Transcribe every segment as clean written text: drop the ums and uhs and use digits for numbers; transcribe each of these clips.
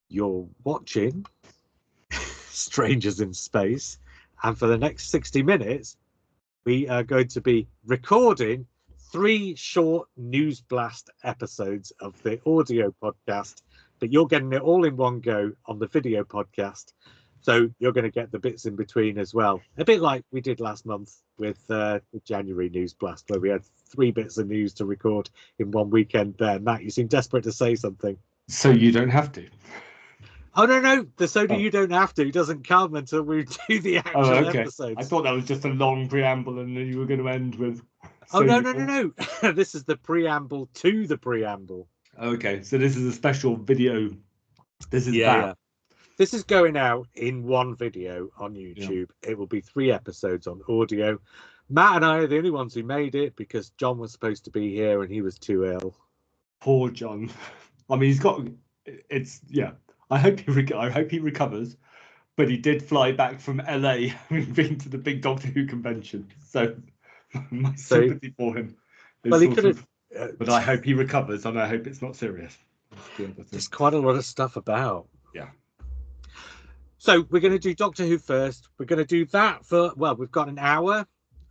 You're watching Strangers in Space, and for the next 60 minutes, we are going to be recording 3 short news blast episodes of the audio podcast, but you're getting it all in one go on the video podcast. So you're going to get the bits in between as well. A bit like we did last month with the January news blast, where we had 3 bits of news to record in one weekend there. Matt, you seem desperate to say something. So you don't have to. Oh, no. The So Do You Don't Have To doesn't come until we do the actual episodes. I thought that was just a long preamble and then you were going to end with... Oh, no. This is the preamble to the preamble. Okay, so this is a special video. This is that. This is going out in one video on YouTube. Yeah. It will be 3 episodes on audio. Matt and I are the only ones who made it because John was supposed to be here and he was too ill. Poor John. I mean, he's got... I hope he recovers. But he did fly back from LA, having been to the big Doctor Who convention. So my sympathy for him. Well, he could have. But I hope he recovers, and I hope it's not serious. There's quite a lot of stuff about. Yeah. So we're going to do Doctor Who first. We're going to do that for, we've got an hour.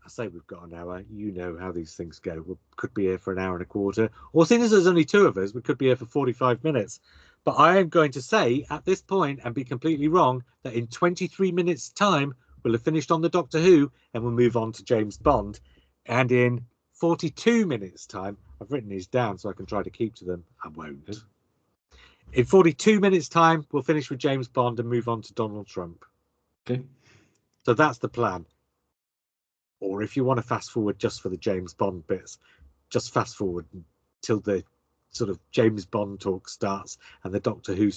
I say we've got an hour. You know how these things go. We could be here for an hour and a quarter. Or seeing as there's only 2 of us, we could be here for 45 minutes. But I am going to say at this point, and be completely wrong, that in 23 minutes' time, we'll have finished on the Doctor Who and we'll move on to James Bond. And in 42 minutes' time, I've written these down so I can try to keep to them. I won't. In 42 minutes' time, we'll finish with James Bond and move on to Donald Trump. Okay. So that's the plan. Or if you want to fast forward just for the James Bond bits, just fast forward till the sort of James Bond talk starts and the Doctor Who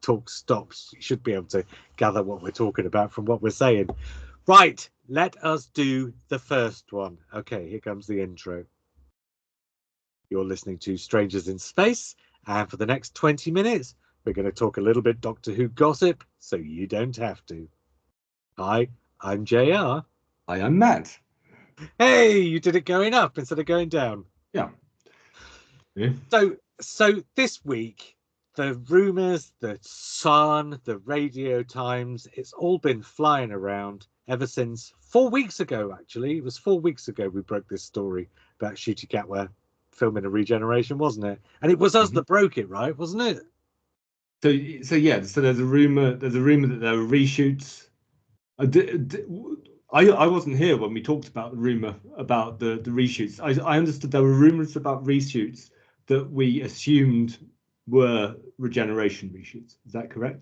talk stops. You should be able to gather what we're talking about from what we're saying. Right, let us do the first one. Okay, here comes the intro. You're listening to Strangers in Space, and for the next 20 minutes, we're going to talk a little bit Doctor Who gossip, so you don't have to. Hi, I'm JR. Hi, I'm Matt. Hey, you did it going up instead of going down. Yeah. So this week, the rumours, the Sun, the Radio Times, it's all been flying around ever since 4 weeks ago, actually. It was 4 weeks ago we broke this story about Ncuti Gatwa filming a regeneration, wasn't it? And it was us that broke it, right? Wasn't it? So there's a rumour that there were reshoots. I wasn't here when we talked about the rumour about the reshoots. I understood there were rumours about reshoots that we assumed were regeneration reshoots. Is that correct?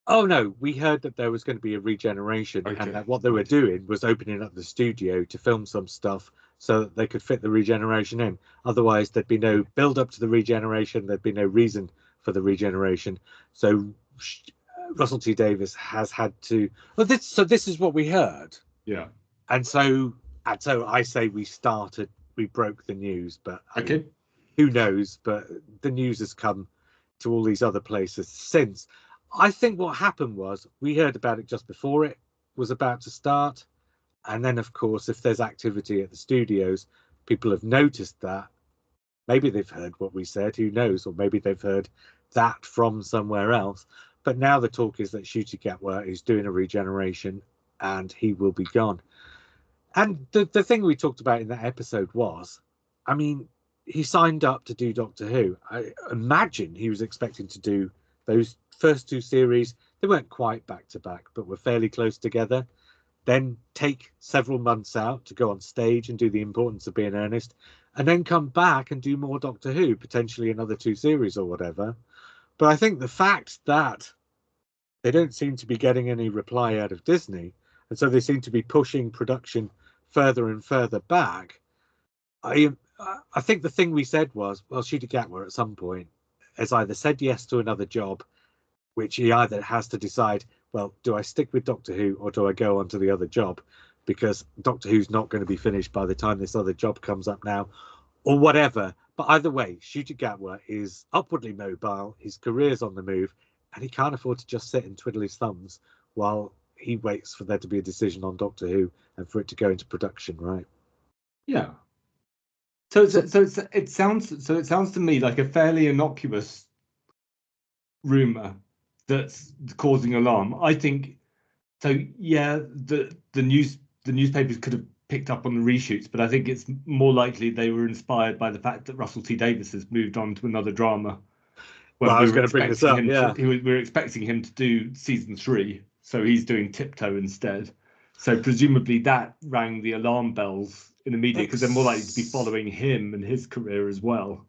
Oh, no. We heard that there was going to be a regeneration and that what they were doing was opening up the studio to film some stuff so that they could fit the regeneration in. Otherwise, there'd be no build up to the regeneration. There'd be no reason for the regeneration. So Russell T Davies has had to... this is what we heard. Yeah. And so I say we broke the news, but... Okay. Who knows? But the news has come to all these other places since. I think what happened was we heard about it just before it was about to start. And then, of course, if there's activity at the studios, people have noticed that. Maybe they've heard what we said, who knows? Or maybe they've heard that from somewhere else. But now the talk is that Ncuti Gatwa is doing a regeneration and he will be gone. And the thing we talked about in that episode was, I mean, he signed up to do Doctor Who. I imagine he was expecting to do those first 2 series. They weren't quite back to back, but were fairly close together. Then take several months out to go on stage and do The Importance of Being Earnest, and then come back and do more Doctor Who, potentially another 2 series or whatever. But I think the fact that they don't seem to be getting any reply out of Disney, and so they seem to be pushing production further and further back, I think the thing we said was, well, Ncuti Gatwa at some point has either said yes to another job, which he either has to decide, well, do I stick with Doctor Who or do I go on to the other job? Because Doctor Who's not going to be finished by the time this other job comes up now, or whatever. But either way, Ncuti Gatwa is upwardly mobile, his career's on the move, and he can't afford to just sit and twiddle his thumbs while he waits for there to be a decision on Doctor Who and for it to go into production, right? Yeah. So it sounds to me like a fairly innocuous rumor that's causing alarm. I think so. Yeah, the newspapers could have picked up on the reshoots, but I think it's more likely they were inspired by the fact that Russell T Davies has moved on to another drama. Well, When I we was were going to bring this expecting up. him Yeah. we were expecting him to do season 3, so he's doing Tiptoe instead. So presumably that rang the alarm bells in the media because they're more likely to be following him and his career as well.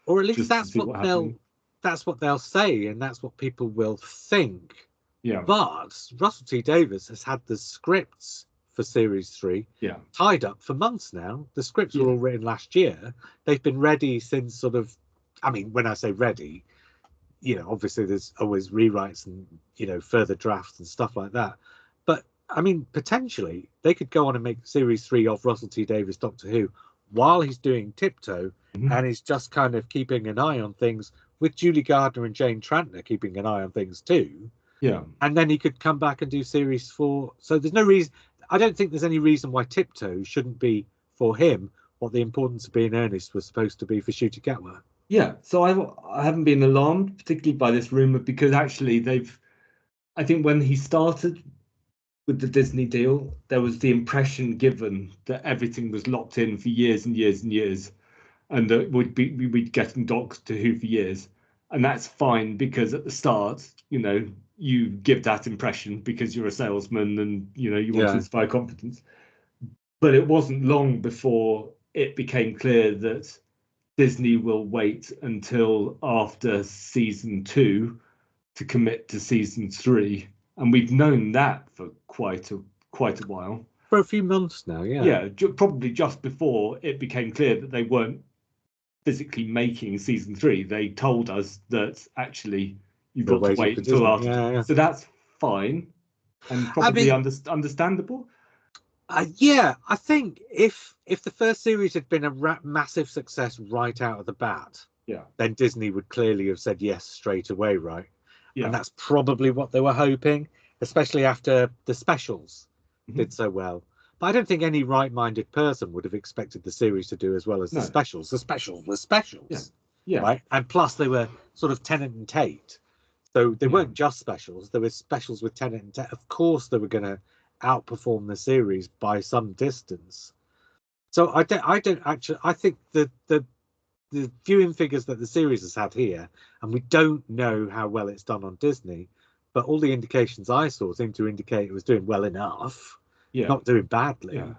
Or at least just to that's see what happened. that's what they'll say, and that's what people will think. Yeah. But Russell T Davies has had the scripts for series 3 tied up for months now. The scripts were all written last year. They've been ready since sort of, I mean, when I say ready, you know, obviously there's always rewrites and, you know, further drafts and stuff like that. But I mean, potentially they could go on and make series 3 of Russell T Davies Doctor Who while he's doing Tiptoe, and he's just kind of keeping an eye on things with Julie Gardner and Jane Trantner keeping an eye on things too. Yeah. And then he could come back and do series 4. So there's no reason, I don't think there's any reason why Tiptoe shouldn't be for him what the importance of being earnest was supposed to be for Ncuti Gatwa. Yeah, so I haven't been alarmed particularly by this rumor because actually I think when he started with the Disney deal, there was the impression given that everything was locked in for years and years and years, and that we'd get Doctor Who for years, and that's fine because at the start, you know, you give that impression because you're a salesman and you know you want to inspire confidence. But it wasn't long before it became clear that Disney will wait until after season 2 to commit to season 3, and we've known that for quite a while. For a few months now, Yeah, probably just before it became clear that they weren't physically making season 3. They told us that actually you've got to wait until after. So that's fine and probably understandable. Yeah, I think if the first series had been a massive success right out of the bat, then Disney would clearly have said yes straight away, right? Yeah. And that's probably what they were hoping, especially after the specials did so well. But I don't think any right-minded person would have expected the series to do as well as the specials. The specials were specials, right? And plus they were sort of Tennant and Tate, so they weren't just specials. There were specials with Tennant and Tate. Of course, they were going to outperform the series by some distance. So I don't actually. I think the viewing figures that the series has had here, and we don't know how well it's done on Disney, but all the indications I saw seem to indicate it was doing well enough, not doing badly. Yeah.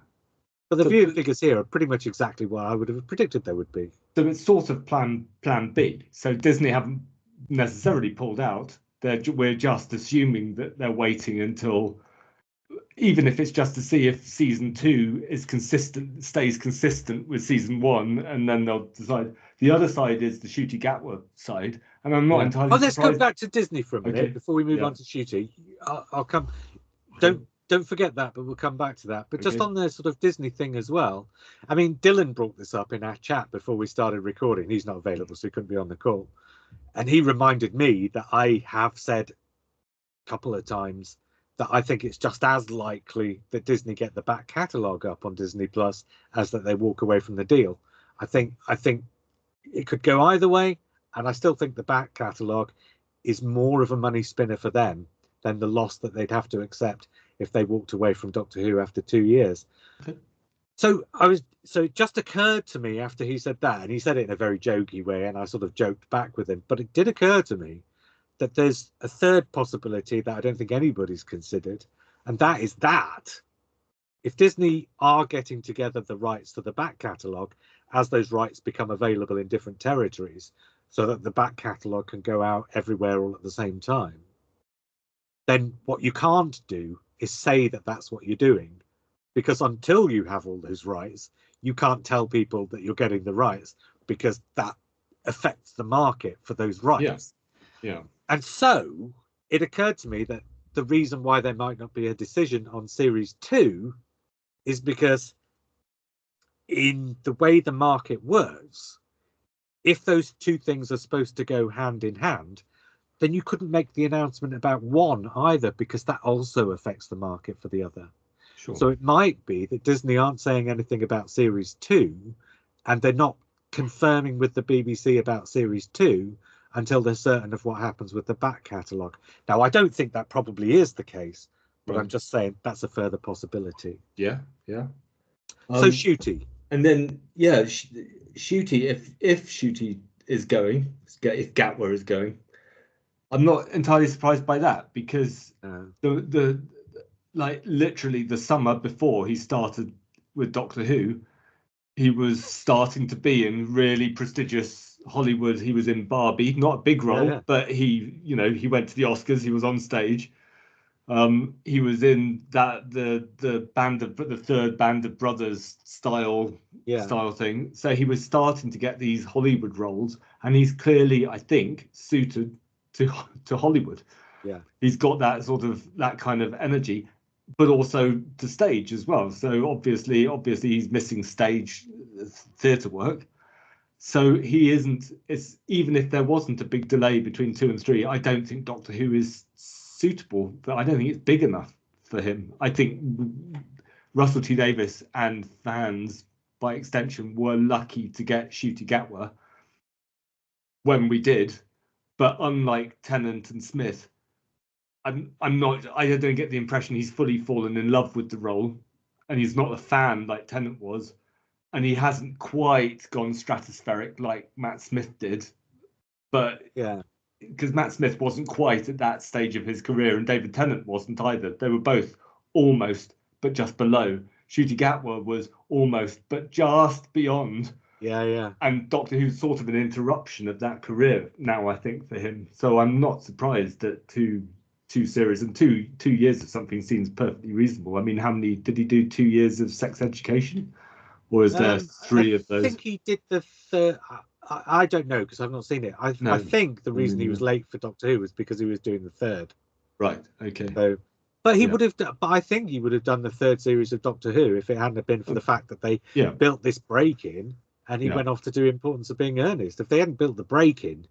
But the viewing figures here are pretty much exactly what I would have predicted they would be. So it's sort of plan B. So Disney haven't necessarily pulled out. We're just assuming that they're waiting until, even if it's just to see if season 2 stays consistent with season 1, and then they'll decide. The other side is the Ncuti Gatwa side, and I'm not entirely. Let's go back to Disney for a minute before we move on to Ncuti. I'll come. Don't forget that, but we'll come back to that. But just on the sort of Disney thing as well. I mean, Dylan brought this up in our chat before we started recording. He's not available, so he couldn't be on the call. And he reminded me that I have said a couple of times that I think it's just as likely that Disney get the back catalogue up on Disney Plus as that they walk away from the deal. I think it could go either way, and I still think the back catalogue is more of a money spinner for them than the loss that they'd have to accept if they walked away from Doctor Who after 2 years. Okay. So it just occurred to me after he said that, and he said it in a very jokey way, and I sort of joked back with him, but it did occur to me that there's a third possibility that I don't think anybody's considered, and that is that if Disney are getting together the rights to the back catalogue as those rights become available in different territories so that the back catalogue can go out everywhere all at the same time, then what you can't do is say that that's what you're doing, because until you have all those rights, you can't tell people that you're getting the rights, because that affects the market for those rights. Yeah. And so it occurred to me that the reason why there might not be a decision on series 2 is because in the way the market works, if those two things are supposed to go hand in hand, then you couldn't make the announcement about one either, because that also affects the market for the other. Sure. So it might be that Disney aren't saying anything about series 2, and they're not confirming with the BBC about series 2 until they're certain of what happens with the back catalogue. Now, I don't think that probably is the case, but I'm just saying that's a further possibility. Yeah. So Shooty. And then, Shooty, if Shooty is going, if Gatwa is going, I'm not entirely surprised by that, because the like literally the summer before he started with Doctor Who, he was starting to be in really prestigious Hollywood. He was in Barbie, not a big role, but he went to the Oscars. He was on stage. He was in the third Band of Brothers style thing. So he was starting to get these Hollywood roles, and he's clearly, I think, suited to Hollywood. Yeah, he's got that kind of energy, but also to stage as well. So obviously he's missing stage theatre work. So he isn't. It's even if there wasn't a big delay between 2 and 3, I don't think Doctor Who is suitable. But I don't think it's big enough for him. I think Russell T Davies and fans, by extension, were lucky to get Ncuti Gatwa when we did. But unlike Tennant and Smith, I don't get the impression he's fully fallen in love with the role, and he's not a fan like Tennant was. And he hasn't quite gone stratospheric like Matt Smith did. But because Matt Smith wasn't quite at that stage of his career, and David Tennant wasn't either. They were both almost, but just below. Ncuti Gatwa was almost, but just beyond. And Doctor Who's sort of an interruption of that career now, I think, for him. So I'm not surprised that two series and two years of something seems perfectly reasonable. I mean, how many did he do? 2 years of Sex Education? Or is there 3 of those? I think he did the third. I don't know, because I've not seen it. I think the reason he was late for Doctor Who was because he was doing the third. Right. Okay. So, but he would have. But I think he would have done the third series of Doctor Who if it hadn't been for the fact that they built this break in, and he went off to do Importance of Being Earnest. If they hadn't built the break in,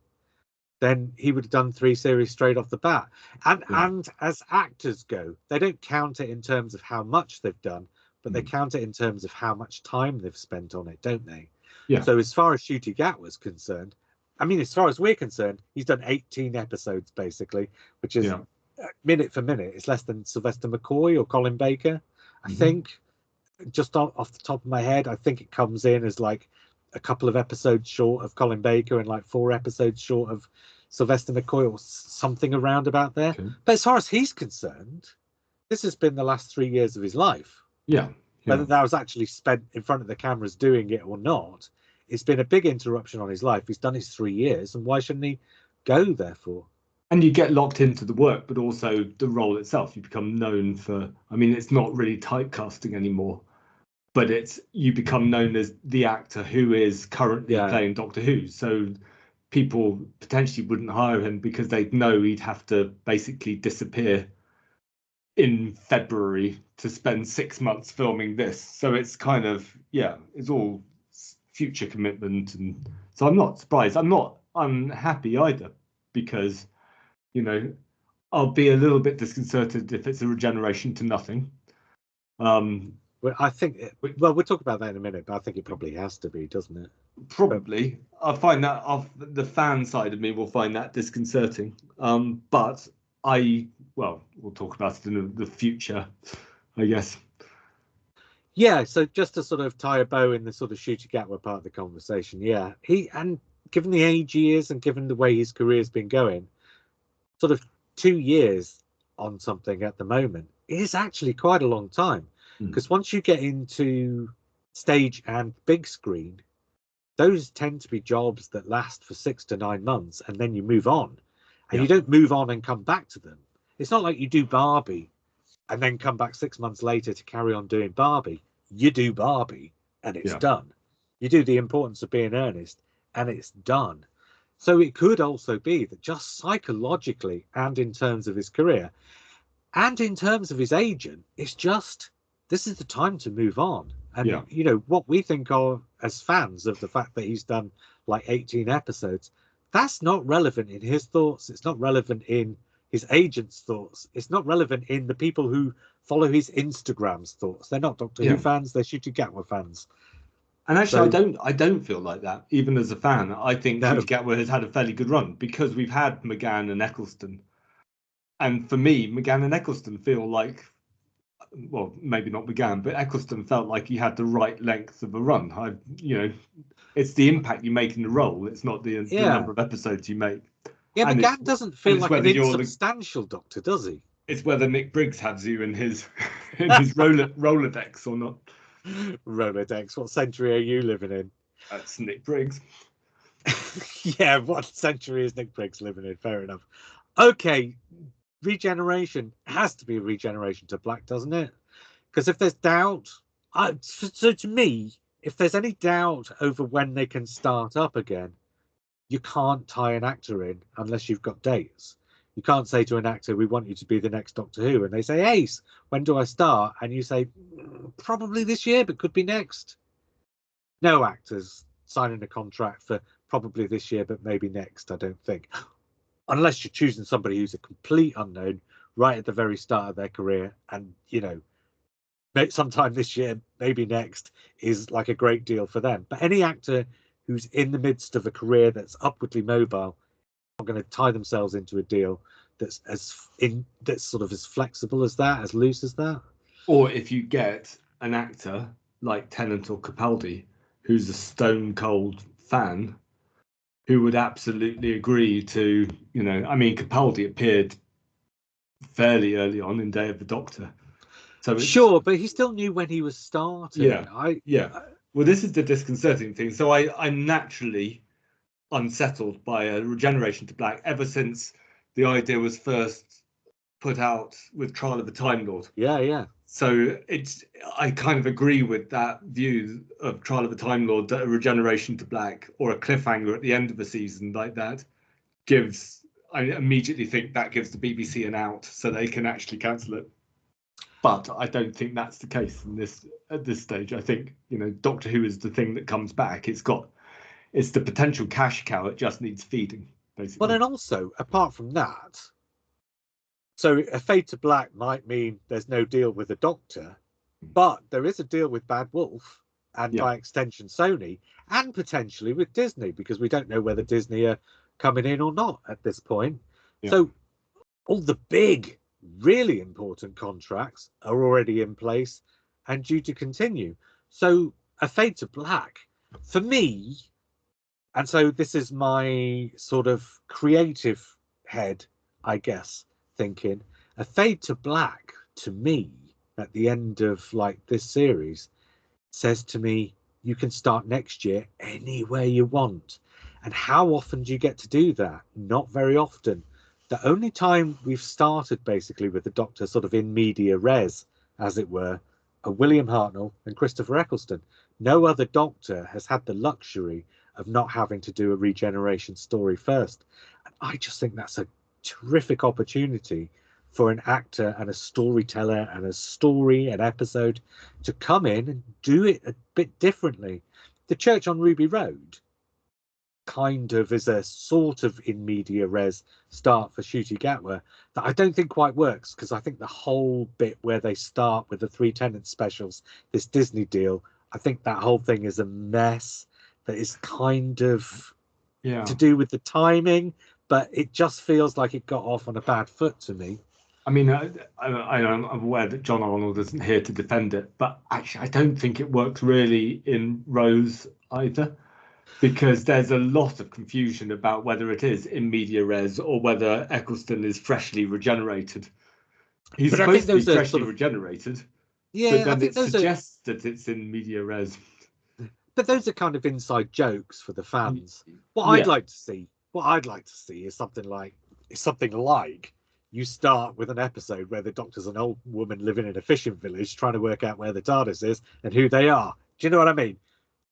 then he would have done 3 series straight off the bat. And as actors go, they don't count it in terms of how much they've done, but they count it in terms of how much time they've spent on it, don't they? Yeah. So as far as Ncuti Gatwa's concerned, I mean, as far as we're concerned, he's done 18 episodes, basically, which is minute for minute. It's less than Sylvester McCoy or Colin Baker, I think. Just off the top of my head, I think it comes in as like a couple of episodes short of Colin Baker and like 4 episodes short of Sylvester McCoy or something around about there. Okay. But as far as he's concerned, this has been the last 3 years of his life. Whether that was actually spent in front of the cameras doing it or not, it's been a big interruption on his life. He's done his 3 years, and why shouldn't he go, therefore? And you get locked into the work, but also the role itself. You become known for, I mean, it's not really typecasting anymore, but you become known as the actor who is currently playing Doctor Who. So people potentially wouldn't hire him because they'd know he'd have to basically disappear in February to spend 6 months filming this. So it's kind of, it's all future commitment. And so I'm not surprised. I'm not unhappy either, because, I'll be a little bit disconcerted if it's a regeneration to nothing. Well, I think, we'll talk about that in a minute, but I think it probably has to be, doesn't it? Probably. I find that the fan side of me will find that disconcerting. But we'll talk about it in the future, I guess. Yeah, so just to sort of tie a bow in the sort of Ncuti Gatwa part of the conversation, and given the age he is and given the way his career's been going, sort of 2 years on something at the moment is actually quite a long time. Because once you get into stage and big screen, those tend to be jobs that last for 6 to 9 months, and then you move on. And you don't move on and come back to them. It's not like you do Barbie and then come back 6 months later to carry on doing Barbie. You do Barbie and it's done. You do The Importance of Being Earnest and it's done. So it could also be that just psychologically, and in terms of his career and in terms of his agent, it's just, this is the time to move on. And, what we think of as fans of the fact that he's done like 18 episodes, that's not relevant in his thoughts. It's not relevant in his agent's thoughts. It's not relevant in the people who follow his Instagram's thoughts. They're not Doctor Who fans. They're Ncuti Gatwa fans. And actually, So, I don't feel like that. Even as a fan, I think no, Shooty Gatwa has had a fairly good run because we've had McGann and Eccleston. And for me, McGann and Eccleston feel like, well, maybe not McGann, but Eccleston felt like he had the right length of a run. It's the impact you make in the role. It's not the yeah. number of episodes you make. Yeah, And McGann doesn't feel it's like an whether you're insubstantial Doctor, does he? it's whether Nick Briggs has you in his in his Rolodex or not. Rolodex, what century are you living in? That's Nick Briggs. Yeah, what century is Nick Briggs living in? Fair enough. Okay, regeneration has to be a regeneration to black, doesn't it? Because if there's doubt, so to me, if there's any doubt over when they can start up again, you can't tie an actor in unless you've got dates. You can't say to an actor, we want you to be the next Doctor Who. And they say, Ace, when do I start? And you say, probably this year, but could be next. No actors signing a contract for probably this year, but maybe next, I don't think. Unless you're choosing somebody who's a complete unknown right at the very start of their career. And, sometime this year, maybe next, is like a great deal for them. But any actor who's in the midst of a career that's upwardly mobile are going to tie themselves into a deal that's that's sort of as flexible as that, as loose as that. Or if you get an actor like Tennant or Capaldi, who's a stone cold fan, who would absolutely agree to, I mean, Capaldi appeared fairly early on in Day of the Doctor. So sure, but he still knew when he was starting. Yeah. Well, this is the disconcerting thing. So I'm naturally unsettled by a regeneration to black ever since the idea was first put out with Trial of a Time Lord. Yeah. So I kind of agree with that view of Trial of a Time Lord, that a regeneration to black or a cliffhanger at the end of a season like that I immediately think that gives the BBC an out so they can actually cancel it. But I don't think that's the case at this stage. I think, Doctor Who is the thing that comes back. It's the potential cash cow. It just needs feeding, basically. But then also, apart from that, so a fade to black might mean there's no deal with the Doctor, but there is a deal with Bad Wolf and by extension Sony, and potentially with Disney, because we don't know whether Disney are coming in or not at this point. Yeah. So all the big, really important contracts are already in place and due to continue. So a fade to black, for me, and so this is my sort of creative head, I guess, thinking, a fade to black to me at the end of like this series says to me, you can start next year anywhere you want. And how often do you get to do that? Not very often. The only time we've started basically with the Doctor sort of in media res, as it were, are William Hartnell and Christopher Eccleston. No other Doctor has had the luxury of not having to do a regeneration story first. And I just think that's a terrific opportunity for an actor and a storyteller and a story, an episode, to come in and do it a bit differently. The Church on Ruby Road kind of is a sort of in media res start for Ncuti Gatwa that I don't think quite works, because I think the whole bit where they start with the Three Tenants specials, this Disney deal, I think that whole thing is a mess that is kind of to do with the timing, but it just feels like it got off on a bad foot to me. I mean, I'm aware that John Arnold isn't here to defend it, but actually I don't think it works really in Rose either, because there's a lot of confusion about whether it is in media res or whether Eccleston is freshly regenerated. He's supposed to be freshly regenerated, but then it suggests that it's in media res. But those are kind of inside jokes for the fans. What I'd like to see is something like you start with an episode where the Doctor's an old woman living in a fishing village trying to work out where the TARDIS is and who they are. Do you know what I mean?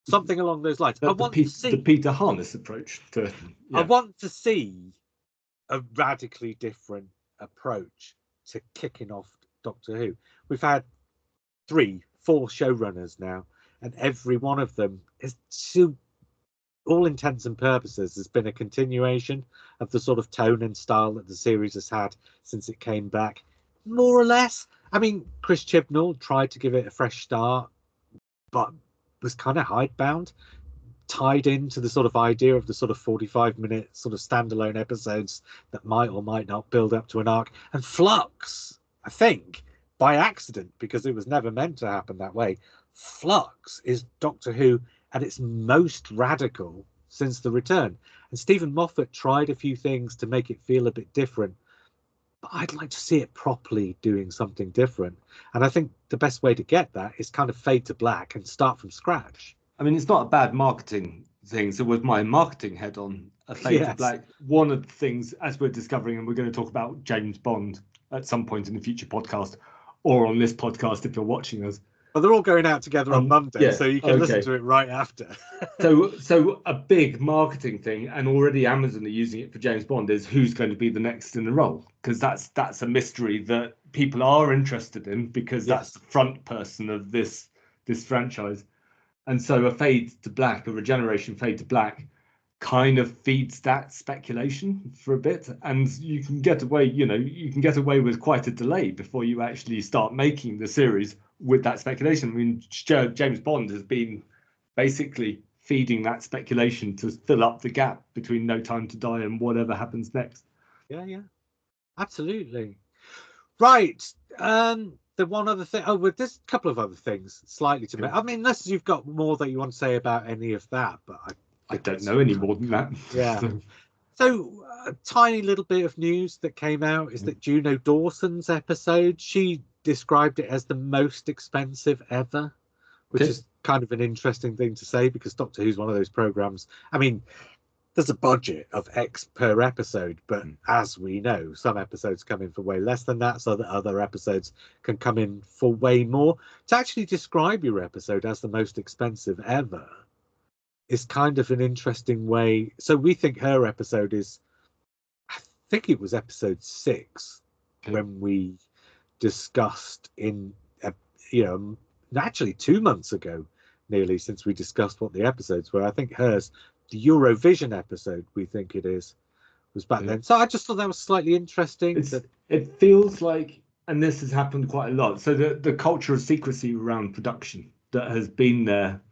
Something along those lines. The Peter Harness approach to. I want to see a radically different approach to kicking off Doctor Who. We've had 3-4 showrunners now, and every one of them is, to all intents and purposes, has been a continuation of the sort of tone and style that the series has had since it came back, more or less. I mean, Chris Chibnall tried to give it a fresh start, but was kind of hidebound, tied into the sort of idea of the sort of 45-minute sort of standalone episodes that might or might not build up to an arc. And Flux, I think, by accident, because it was never meant to happen that way, Flux is Doctor Who at its most radical since the return. And Stephen Moffat tried a few things to make it feel a bit different, but I'd like to see it properly doing something different. And I think the best way to get that is kind of fade to black and start from scratch. I mean, it's not a bad marketing thing. So with my marketing head on, a fade to black, one of the things, as we're discovering, and we're going to talk about James Bond at some point in the future podcast, or on this podcast if you're watching us. Well, they're all going out together on Monday, so you can listen to it right after. So a big marketing thing, and already Amazon are using it for James Bond, is who's going to be the next in the role, because that's a mystery that people are interested in, because that's the front person of this franchise. And so a fade to black, a regeneration fade to black, kind of feeds that speculation for a bit, and you can get away with quite a delay before you actually start making the series with that speculation. I mean, James Bond has been basically feeding that speculation to fill up the gap between No Time to Die and whatever happens next. Yeah, absolutely. Right. The one other thing. Oh, well, there's a couple of other things slightly to make. I mean, unless you've got more that you want to say about any of that, but I don't know any more than that. Yeah. So a tiny little bit of news that came out is that Juno Dawson's episode, she described it as the most expensive ever, which is kind of an interesting thing to say, because Doctor Who's one of those programs. I mean, there's a budget of X per episode, but as we know, some episodes come in for way less than that, so that other episodes can come in for way more. To actually describe your episode as the most expensive ever is kind of an interesting way. So we think her episode is, I think it was episode 6 when we discussed actually 2 months ago, nearly, since we discussed what the episodes were. I think hers, the Eurovision episode, we think it is, was back then. So I just thought that was slightly interesting. It feels like, and this has happened quite a lot, so the culture of secrecy around production that has been there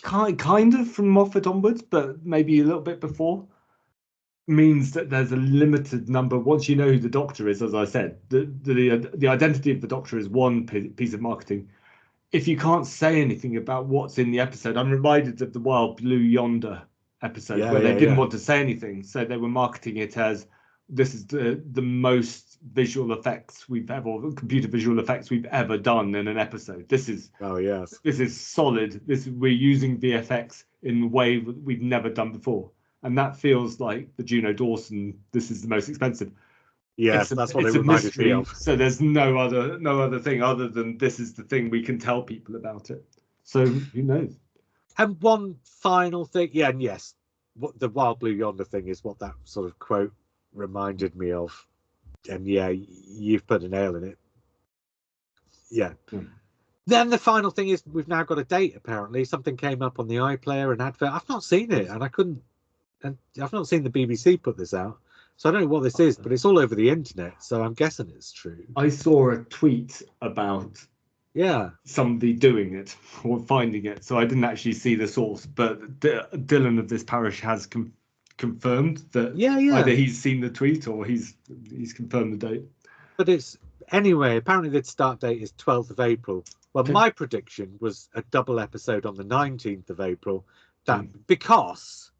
kind of from Moffat onwards, but maybe a little bit before, means that there's a limited number. Once you know who the Doctor is, as I said, the identity of the Doctor is one piece of marketing. If you can't say anything about what's in the episode, I'm reminded of the Wild Blue Yonder episode where they didn't want to say anything, so they were marketing it as this is the most visual effects computer visual effects we've ever done in an episode. This is solid. We're using VFX in a way we've never done before, and that feels like the Juno Dawson. This is the most expensive. Yes, that's what it reminded me of. So there's no other thing other than this is the thing we can tell people about it. So who knows? And one final thing, and yes, what the Wild Blue Yonder thing is what that sort of quote reminded me of. And you've put a nail in it. Yeah. Then the final thing is we've now got a date. Apparently, something came up on the iPlayer and advert. I've not seen it, and I've not seen the BBC put this out. So I don't know what this is, but it's all over the internet, so I'm guessing it's true. I saw a tweet about somebody doing it or finding it, so I didn't actually see the source, but Dylan of this parish has confirmed that either he's seen the tweet or he's confirmed the date. But apparently the start date is 12th of April. Well, my prediction was a double episode on the 19th of April, because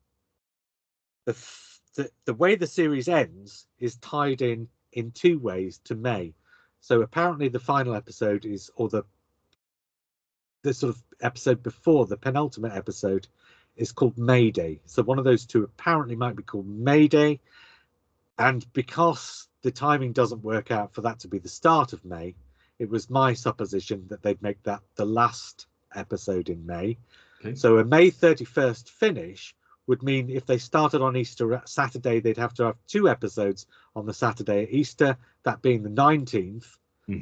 the way the series ends is tied in 2 ways to May. So apparently the final episode is, or the sort of episode before the penultimate episode, is called Mayday. So one of those 2 apparently might be called Mayday. And because the timing doesn't work out for that to be the start of May, it was my supposition that they'd make that the last episode in May. So a May 31st finish would mean if they started on Easter Saturday, they'd have to have 2 episodes on the Saturday at Easter, that being the 19th.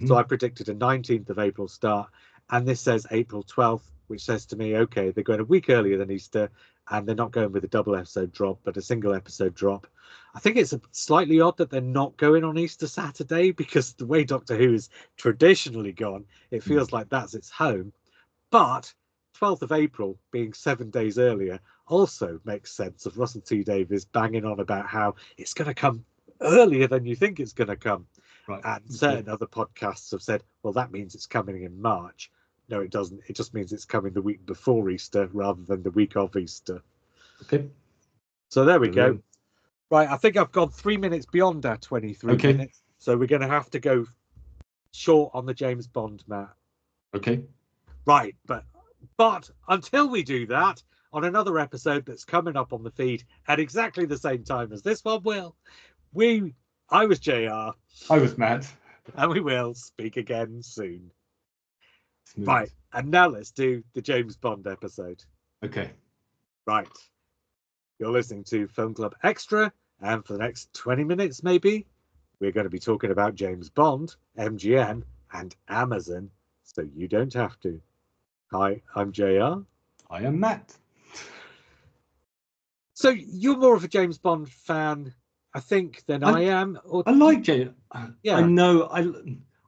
So I predicted a 19th of April start, and this says April 12th, which says to me, okay, they're going a week earlier than Easter, and they're not going with a double episode drop, but a single episode drop. I think it's slightly odd that they're not going on Easter Saturday, because the way Doctor Who has traditionally gone, it feels like that's its home. But 12th of April being 7 days earlier also makes sense of Russell T Davies banging on about how it's going to come earlier than you think it's going to come. Right. And certain other podcasts have said, well, that means it's coming in March. No, it doesn't. It just means it's coming the week before Easter rather than the week of Easter. Okay. So there we go. Right, I think I've gone 3 minutes beyond our 23 minutes. So we're going to have to go short on the James Bond, Matt. Okay. Right, but until we do that, on another episode that's coming up on the feed at exactly the same time as this one will, I was JR. I was Matt. And we will speak again soon. Smooth. Right, and now let's do the James Bond episode. Okay. Right. You're listening to Film Club Extra, and for the next 20 minutes, maybe, we're going to be talking about James Bond, MGM, and Amazon, so you don't have to. Hi, I'm JR. I am Matt. So you're more of a James Bond fan, I think, than I am. Or... I like James. Yeah. I know.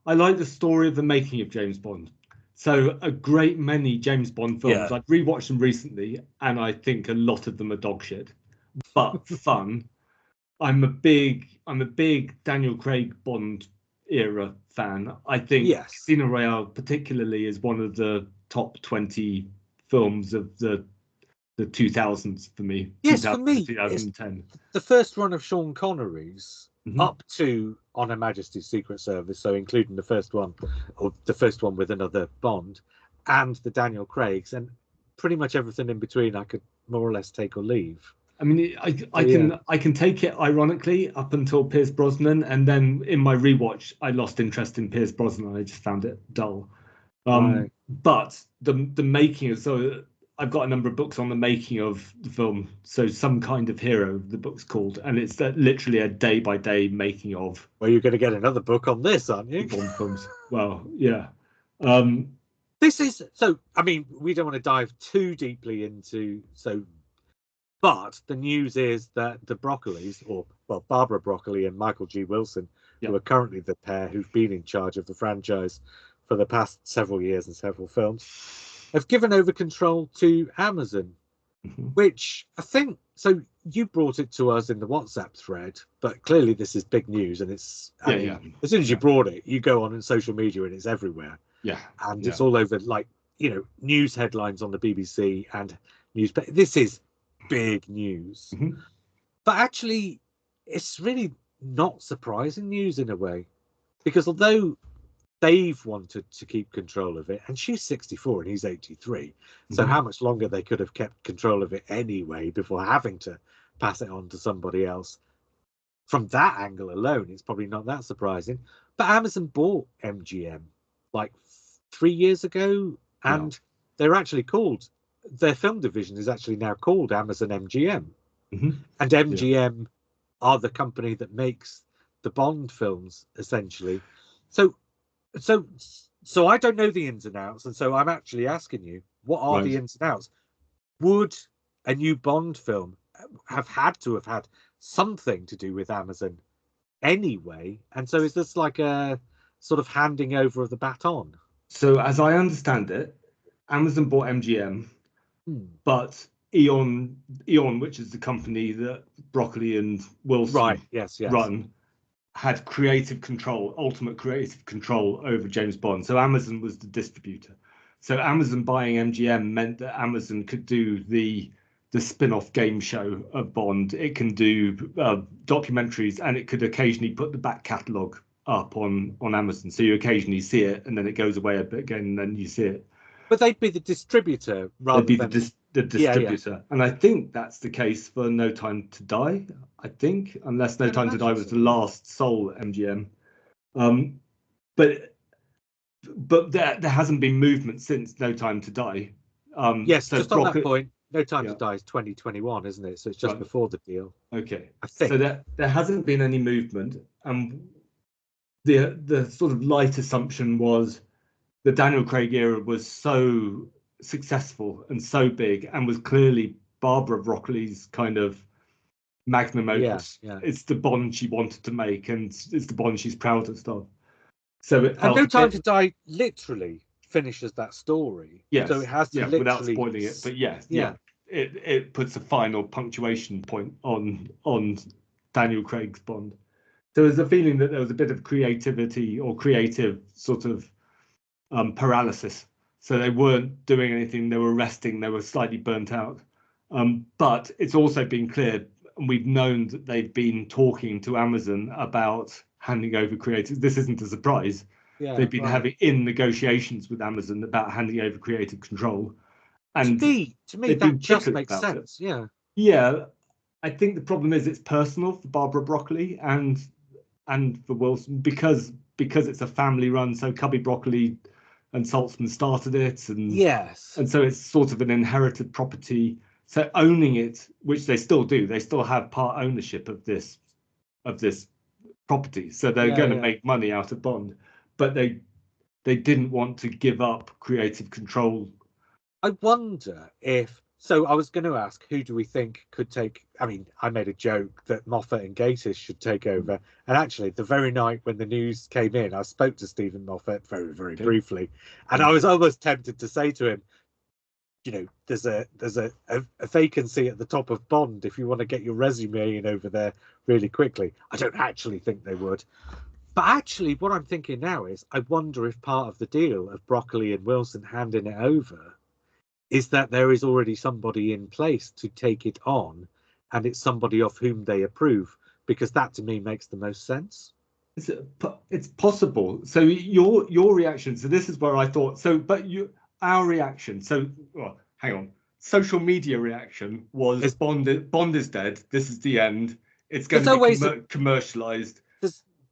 I like the story of the making of James Bond. So a great many James Bond films. I've rewatched them recently, and I think a lot of them are dog shit, but fun. I'm a big Daniel Craig Bond era fan. I think Casino Royale particularly is one of the top 20 films of the 2000s for me. Yes, for me, 2010. The first run of Sean Connery's up to On Her Majesty's Secret Service, so including the first one, or the first one with another Bond, and the Daniel Craig's, and pretty much everything in between I could more or less take or leave. I mean, I can take it ironically up until Pierce Brosnan, and then in my rewatch, I lost interest in Pierce Brosnan. I just found it dull. But the making of, so I've got a number of books on the making of the film. So Some Kind of Hero, the book's called, and it's literally a day by day making of. Well, you're going to get another book on this, aren't you? Bond films. Well, yeah. This is so. I mean, we don't want to dive too deeply into but the news is that the Broccolis, Barbara Broccoli and Michael G. Wilson, who are currently the pair who've been in charge of the franchise for the past several years and several films, have given over control to Amazon, which I think, so you brought it to us in the WhatsApp thread, but clearly this is big news, and it's, as soon as you brought it, you go on social media and it's everywhere. And it's all over, like, news headlines on the BBC and newspaper. This is big news. But actually, it's really not surprising news in a way, because although they've wanted to keep control of it, and she's 64 and he's 83, so how much longer they could have kept control of it anyway before having to pass it on to somebody else. From that angle alone, it's probably not that surprising. But Amazon bought MGM like 3 years ago, and they're actually called, their film division is actually now called Amazon MGM. And MGM are the company that makes the Bond films, essentially. So I don't know the ins and outs, and so I'm actually asking you, what are the ins and outs? Would a new Bond film have had something to do with Amazon anyway? And so is this like a sort of handing over of the baton? So as I understand it, Amazon bought MGM, but Eon, which is the company that Broccoli and Wilson run, had creative control, ultimate creative control over James Bond. So Amazon was the distributor. So Amazon buying MGM meant that Amazon could do the spin-off game show of Bond. It can do documentaries, and it could occasionally put the back catalogue up on Amazon. So you occasionally see it, and then it goes away a bit again, and then you see it. But they'd be the distributor rather than the distributor. And I think that's the case for No Time to Die, I think, unless No Time to Die was the last sole MGM. But there hasn't been movement since No Time to Die. Yes, so just on that point, No Time to Die is 2021, isn't it? So it's just before the deal. Okay. I think. So there hasn't been any movement. The sort of light assumption was the Daniel Craig era was so successful and so big, and was clearly Barbara Broccoli's kind of magnum opus. It's the Bond she wanted to make, and it's the Bond she's proudest of. So No Time to Die literally finishes that story. Yes, So it has to literally, without spoiling it, but yeah. it puts a final punctuation point on Daniel Craig's Bond. There was a feeling that there was a bit of creativity or creative sort of paralysis. So they weren't doing anything, they were resting, they were slightly burnt out. But it's also been clear, and we've known that they've been talking to Amazon about handing over creative. This isn't a surprise. Yeah, They've been right. having in negotiations with Amazon about handing over creative control. And to me, they've that been just ticklish makes about sense. it. Yeah. Yeah, I think the problem is it's personal for Barbara Broccoli and for Wilson because it's a family run. So Cubby Broccoli and Saltzman started it, Yes. and so it's sort of an inherited property. So owning it, which they still do, they still have part ownership of this property. So they're going to make money out of Bond, but they didn't want to give up creative control. I wonder if. So I was going to ask, who do we think could take? I mean, I made a joke that Moffat and Gatiss should take over, and actually, the very night when the news came in, I spoke to Stephen Moffat very, very briefly, and I was almost tempted to say to him, you know, there's a vacancy at the top of Bond if you want to get your resume in over there really quickly. I don't actually think they would. But actually, what I'm thinking now is, I wonder if part of the deal of Broccoli and Wilson handing it over is that there is already somebody in place to take it on, and it's somebody of whom they approve, because that to me makes the most sense. It's possible. So your reaction. So this is where I thought. So, but our reaction. So, well, hang on. Social media reaction was Bond is dead. This is the end. It's going to be commercialized.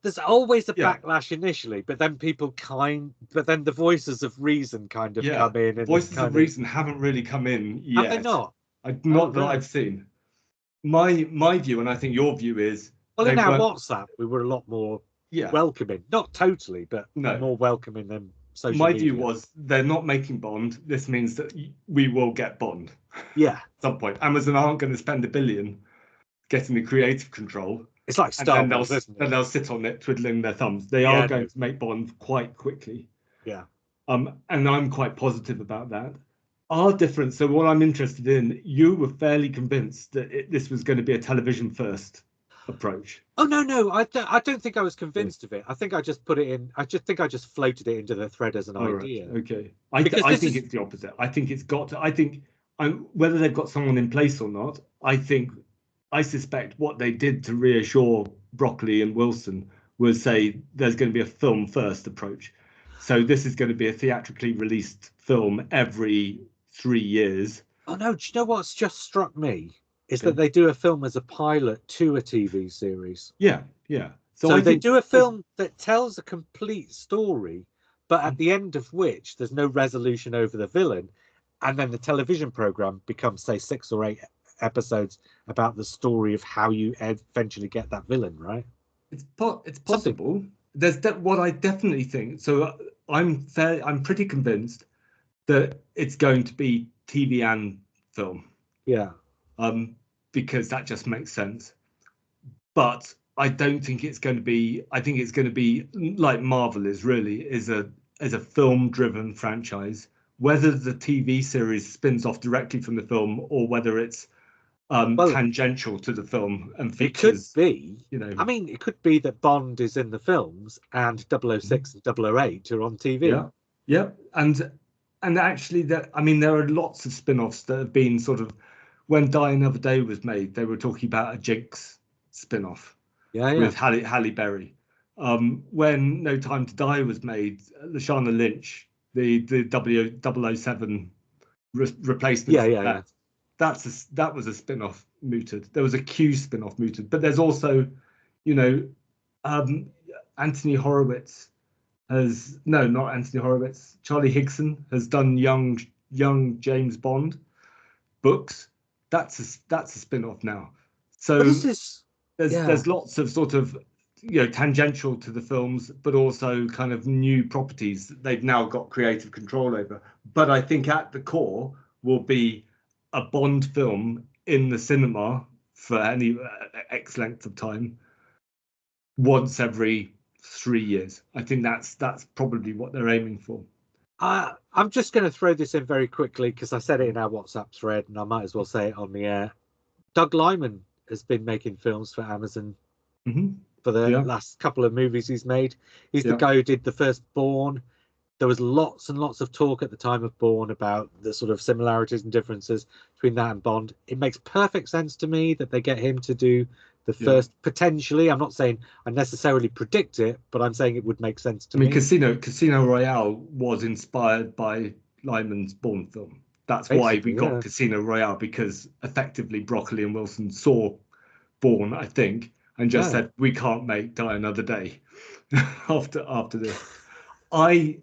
There's always a backlash initially, but then but then the voices of reason kind of come in. And voices of reason haven't really come in yet. Have they not? Not that I've seen. My view, and I think your view is. Well, in our WhatsApp, we were a lot more welcoming. Not totally, but more welcoming than social media. My view was they're not making Bond. This means that we will get Bond. Yeah. At some point, Amazon aren't going to spend $1 billion getting the creative control. It's like Star Wars, isn't it? And they'll sit on it twiddling their thumbs. They are going to make Bond quite quickly. Yeah. And I'm quite positive about that. Our difference. So what I'm interested in, you were fairly convinced that this was going to be a television first approach. Oh no! I don't think I was convinced of it. I think I just put it in. I think I just floated it into the thread as an idea. Right. Okay. I think it's the opposite. I think it's got to. I think whether they've got someone in place or not. I suspect what they did to reassure Broccoli and Wilson was say there's going to be a film first approach. So this is going to be a theatrically released film every 3 years. Oh no! Do you know what's just struck me? Is that they do a film as a pilot to a TV series. Yeah. So they do a film that tells a complete story, but at the end of which there's no resolution over the villain, and then the television program becomes, say, 6 or 8 episodes about the story of how you eventually get that villain, right? It's possible. There's what I definitely think. So I'm pretty convinced that it's going to be TV and film. Yeah. Because that just makes sense. But I don't think it's going to be. I think it's going to be like Marvel is a film-driven franchise. Whether the TV series spins off directly from the film or whether it's tangential to the film and features. It could be. I mean, it could be that Bond is in the films and 006 and 008 are on TV. Yeah. And actually, there are lots of spin-offs that have been sort of. When Die Another Day was made, they were talking about a Jinx spin-off with Halle Berry. When No Time to Die was made, Lashana Lynch, the 007 replacement. That was a spin-off mooted. There was a Q spin-off mooted, but there's also, Anthony Horowitz not Anthony Horowitz. Charlie Higson has done young James Bond books. That's a spin-off now. So there's lots of sort of tangential to the films, but also kind of new properties that they've now got creative control over. But I think at the core will be a Bond film in the cinema for any X length of time, once every 3 years. I think that's probably what they're aiming for. I'm just going to throw this in very quickly because I said it in our WhatsApp thread, and I might as well say it on the air. Doug Liman has been making films for Amazon for the Yeah, last couple of movies he's made. He's the yeah, guy who did the first Bourne. There was lots and lots of talk at the time of Bourne about the sort of similarities and differences between that and Bond. It makes perfect sense to me that they get him to do the yeah. first, potentially. I'm not saying I necessarily predict it, but I'm saying it would make sense to I mean, me. Casino Royale was inspired by Lyman's Bourne film. That's why we Basically, got yeah. Casino Royale, because effectively Broccoli and Wilson saw Bourne, I think, and just Yeah. said we can't make Die Another Day after this. I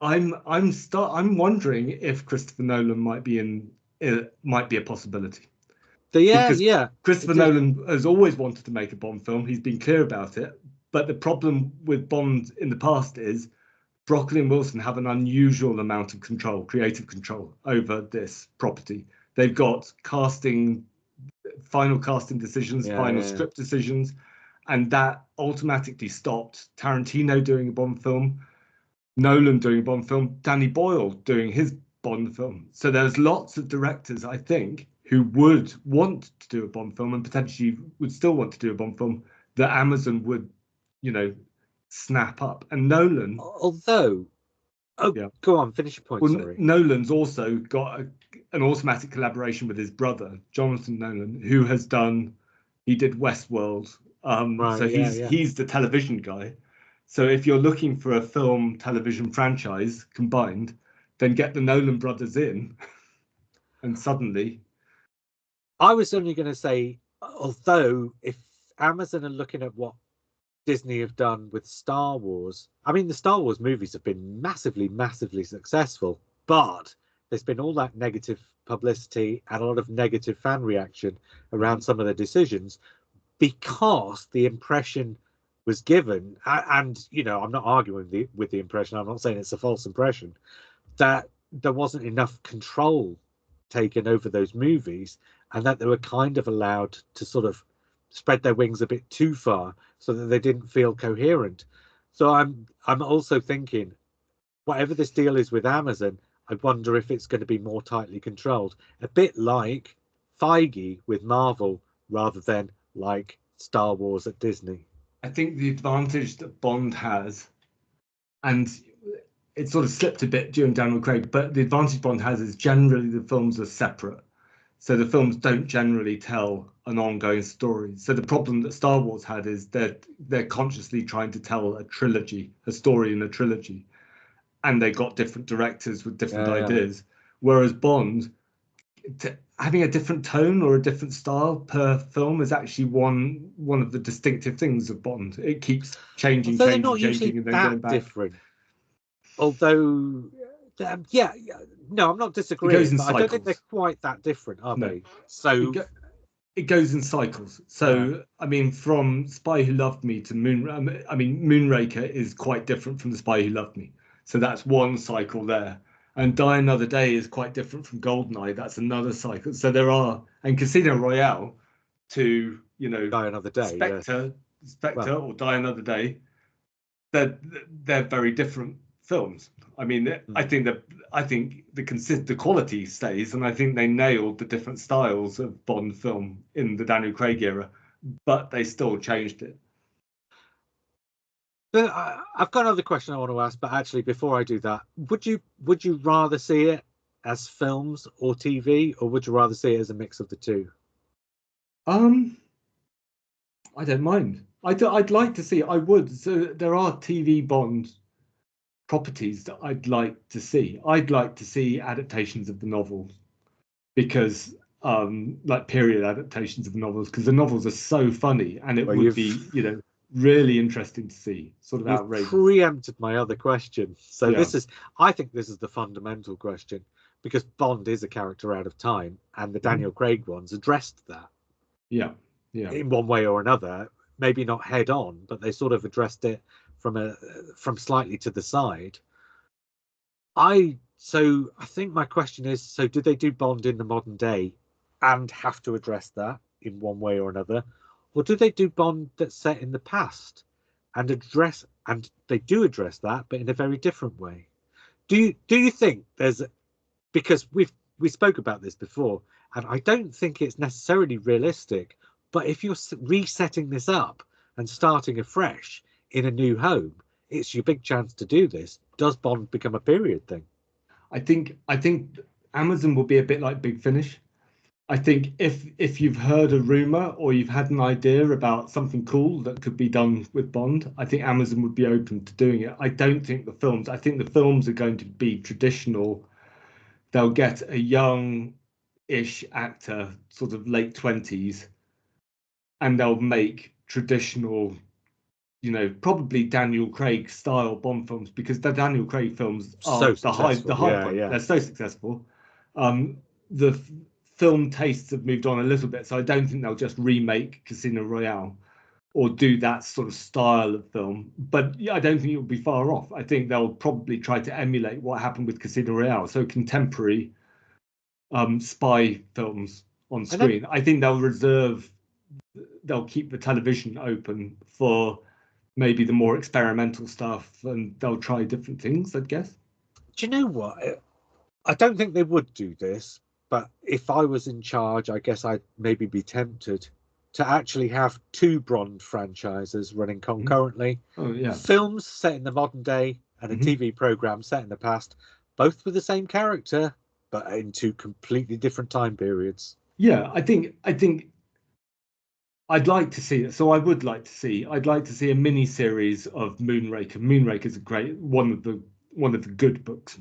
I'm wondering if Christopher Nolan might be in, it might be a possibility, Yeah, because yeah. Christopher It is. Nolan has always wanted to make a Bond film. He's been clear about it. But the problem with Bond in the past is Broccoli and Wilson have an unusual amount of control, creative control over this property. They've got final casting decisions, Yeah, final yeah. script decisions, and that automatically stopped Tarantino doing a Bond film, Nolan doing a Bond film, Danny Boyle doing his Bond film. So there's lots of directors, I think, who would want to do a Bond film and potentially would still want to do a Bond film that Amazon would, you know, snap up. And Nolan, Although, oh, yeah. go on, finish your point. Well, Sorry. Nolan's also got an automatic collaboration with his brother, Jonathan Nolan, who has done, he did Westworld. Right. So Yeah, he's yeah. he's the television guy. So if you're looking for a film television franchise combined, then get the Nolan brothers in, and suddenly, I was only going to say, although if Amazon are looking at what Disney have done with Star Wars, I mean, the Star Wars movies have been massively, massively successful, but there's been all that negative publicity and a lot of negative fan reaction around some of the decisions because the impression was given, and I'm not arguing with the impression. I'm not saying it's a false impression that there wasn't enough control taken over those movies, and that they were kind of allowed to sort of spread their wings a bit too far so that they didn't feel coherent. So I'm also thinking, whatever this deal is with Amazon, I wonder if it's going to be more tightly controlled, a bit like Feige with Marvel rather than like Star Wars at Disney. I think the advantage that Bond has, and it sort of slipped a bit during Daniel Craig, but the advantage Bond has is generally the films are separate. So the films don't generally tell an ongoing story. So the problem that Star Wars had is that they're consciously trying to tell a trilogy, a story in a trilogy, and they got different directors with different Yeah, yeah. ideas. Whereas Bond, having a different tone or a different style per film is actually one of the distinctive things of Bond. It keeps changing, Although they're changing, not changing, usually and then that going back. different. Although, yeah, yeah, no, I'm not It goes disagreeing, in but I don't think they're cycles. quite that different, are No, they? it So, go, it goes in cycles. yeah. So, I mean, from Spy Who Loved Me to I mean, Moonraker is quite different from The Spy Who Loved Me. So that's one cycle there. And Die Another Day is quite different from Goldeneye. That's another cycle. So there are, and Casino Royale to, Die Another Day. Yeah. Spectre, Well, or Die Another Day, they're they're very different films. I mean, mm. I think the quality stays, and I think they nailed the different styles of Bond film in the Daniel Craig era, but they still changed it. But I've got another question I want to ask, but actually, before I do that, would you rather see it as films or TV, or would you rather see it as a mix of the two? Um, I don't mind. I'd like to see. I would. So there are TV Bond properties that I'd like to see. I'd like to see adaptations of the novels, because like period adaptations of the novels, because the novels are so funny, and it Well, would be, really interesting to see, sort of you've outrageous. preempted my other question. So Yeah. I think this is the fundamental question because Bond is a character out of time, and the Mhm. Daniel Craig ones addressed that Yeah. Yeah. in one way or another. Maybe not head on, but they sort of addressed it from slightly to the side. I think my question is: so do they do Bond in the modern day and have to address that in one way or another, or do they do Bond that's set in the past and they do address that, but in a very different way? Do you think there's, because we spoke about this before, and I don't think it's necessarily realistic, but if you're resetting this up and starting afresh in a new home, it's your big chance to do this. Does Bond become a period thing? I think Amazon will be a bit like Big Finish. I think if you've heard a rumor or you've had an idea about something cool that could be done with Bond, I think Amazon would be open to doing it. I don't think the films. I think the films are going to be traditional. They'll get a young-ish actor, sort of late 20s, and they'll make traditional, probably Daniel Craig style Bond films, because the Daniel Craig films are So successful. the high Yeah, point. yeah. They're so successful. The film tastes have moved on a little bit, so I don't think they'll just remake Casino Royale or do that sort of style of film. But yeah, I don't think it'll be far off. I think they'll probably try to emulate what happened with Casino Royale, so contemporary spy films on And then screen. I think they'll keep the television open for maybe the more experimental stuff, and they'll try different things, I guess. do you know what? I don't think they would do this, but if I was in charge, I guess I'd maybe be tempted to actually have two Bond franchises running concurrently. Oh yeah. Films set in the modern day and a TV program set in the past, both with the same character, but in two completely different time periods. Yeah, I think I'd like to see it. So I'd like to see a mini series of Moonraker. Moonraker is a great one of the good books.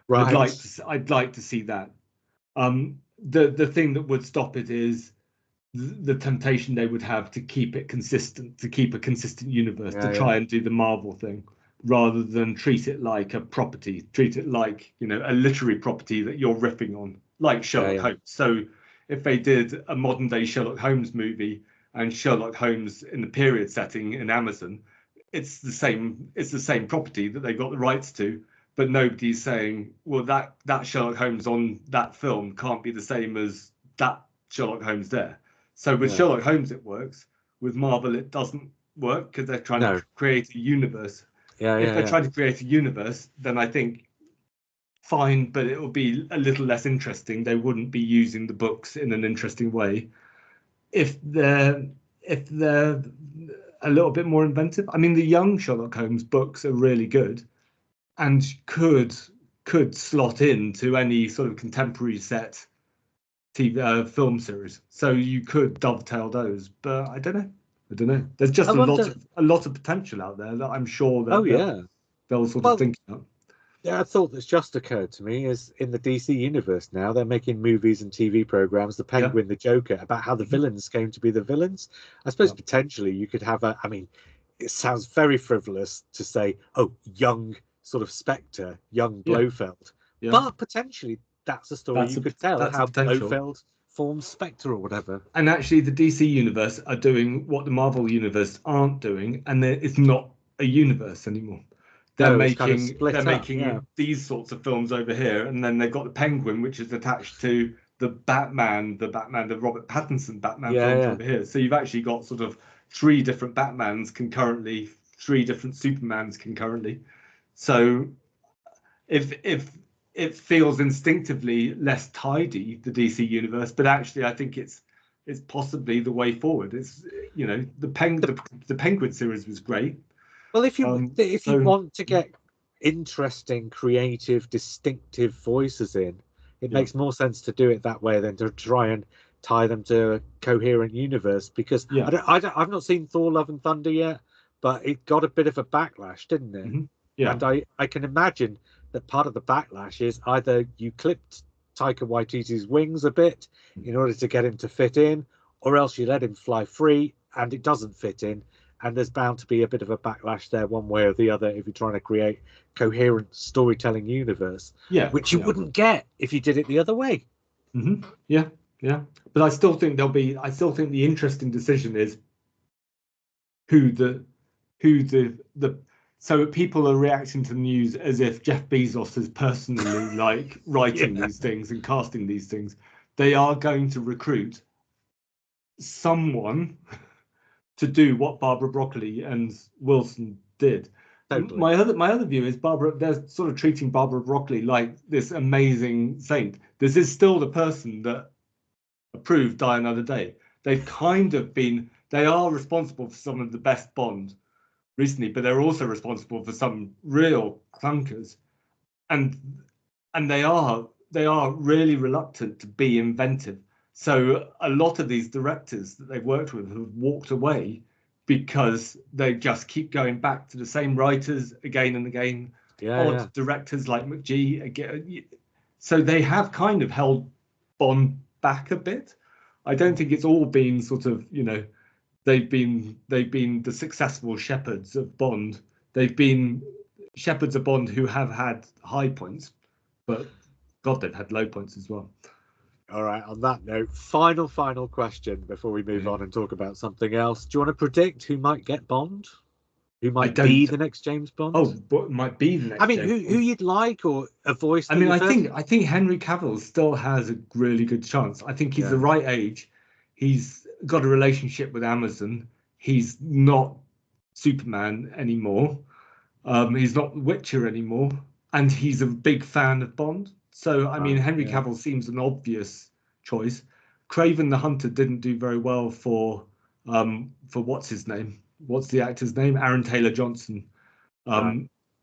Right. I'd like to see that. The thing that would stop it is the temptation they would have to keep it consistent, to keep a consistent universe, to Yeah, try yeah. and do the Marvel thing, rather than treat it like a property, treat it like, a literary property that you're riffing on, like Yeah, Sherlock yeah. Holmes. So if they did a modern day Sherlock Holmes movie and Sherlock Holmes in the period setting in Amazon, it's the same property that they got the rights to, but nobody's saying, well, that Sherlock Holmes on that film can't be the same as that Sherlock Holmes there. So with Yeah. Sherlock Holmes, it works. With Marvel, it doesn't work because they're trying No. to create a universe. Yeah, If yeah, they're yeah. trying to create a universe, then I think fine, but it will be a little less interesting. They wouldn't be using the books in an interesting way. If they're a little bit more inventive. I mean, the young Sherlock Holmes books are really good and could slot into any sort of contemporary set TV film series. So you could dovetail those, but I don't know. There's I just wonder. a lot of potential out there that I'm sure Oh, that yeah. they'll sort of Well, think about. yeah, a thought that's just occurred to me is in the DC universe now, they're making movies and TV programs, The Yeah. Penguin, the Joker, about how the Mhm. villains came to be the villains. I suppose Yeah. potentially you could have I mean, it sounds very frivolous to say, oh, young sort of Spectre, young Yeah. Blofeld. Yeah. But potentially that's a story you could tell, That's a how potential. Blofeld forms Spectre or whatever. And actually, the DC universe are doing what the Marvel universe aren't doing, and it's not a universe anymore. No, it's kind of They're split up. Yeah. making these sorts of films over here, and then they've got the Penguin, which is attached to the Robert Pattinson Batman Yeah, films yeah. over here. So you've actually got sort of three different Batmans concurrently, three different Supermans concurrently. So if it feels instinctively less tidy, the DC universe, but actually I think it's possibly the way forward. It's the Penguin series was great. Well, if you So want to get interesting, creative, distinctive voices in, it yeah, makes more sense to do it that way than to try and tie them to a coherent universe. Because yeah, I've not seen Thor: Love and Thunder yet, but it got a bit of a backlash, didn't it? hmm yeah, And I can imagine that part of the backlash is either you clipped Taika Waititi's wings a bit in order to get him to fit in, or else you let him fly free and it doesn't fit in. And there's bound to be a bit of a backlash there, one way or the other, if you're trying to create coherent storytelling universe, yeah, which you yeah, wouldn't get if you did it the other way. yeah, yeah. But I still think I still think the interesting decision is who the the so people are reacting to the news as if Jeff Bezos is personally like writing Yeah, these things and casting these things. They are going to recruit someone to do what Barbara Broccoli and Wilson did. Totally. My other view is Barbara. They're sort of treating Barbara Broccoli like this amazing saint. This is still the person that approved Die Another Day. They've kind of been. They are responsible for some of the best Bond recently, but they're also responsible for some real clunkers, and they are really reluctant to be inventive. So a lot of these directors that they've worked with have walked away because they just keep going back to the same writers again and again, odd directors like McGee again. So they have kind of held Bond back a bit. I don't think it's all been sort of, they've been the successful shepherds of Bond. They've been shepherds of Bond who have had high points, but God, they've had low points as well. All right. On that note, final question before we move on and talk about something else. Do you want to predict who might get Bond? Who might be the next James Bond? Oh, what might be the next? I mean, who you'd like, or a voice? I mean, I think Henry Cavill still has a really good chance. I think he's the right age. He's got a relationship with Amazon. He's not Superman anymore. He's not Witcher anymore, and he's a big fan of Bond. So, I mean, Henry Cavill seems an obvious choice. Craven the Hunter didn't do very well for what's his name? What's the actor's name? Aaron Taylor Johnson.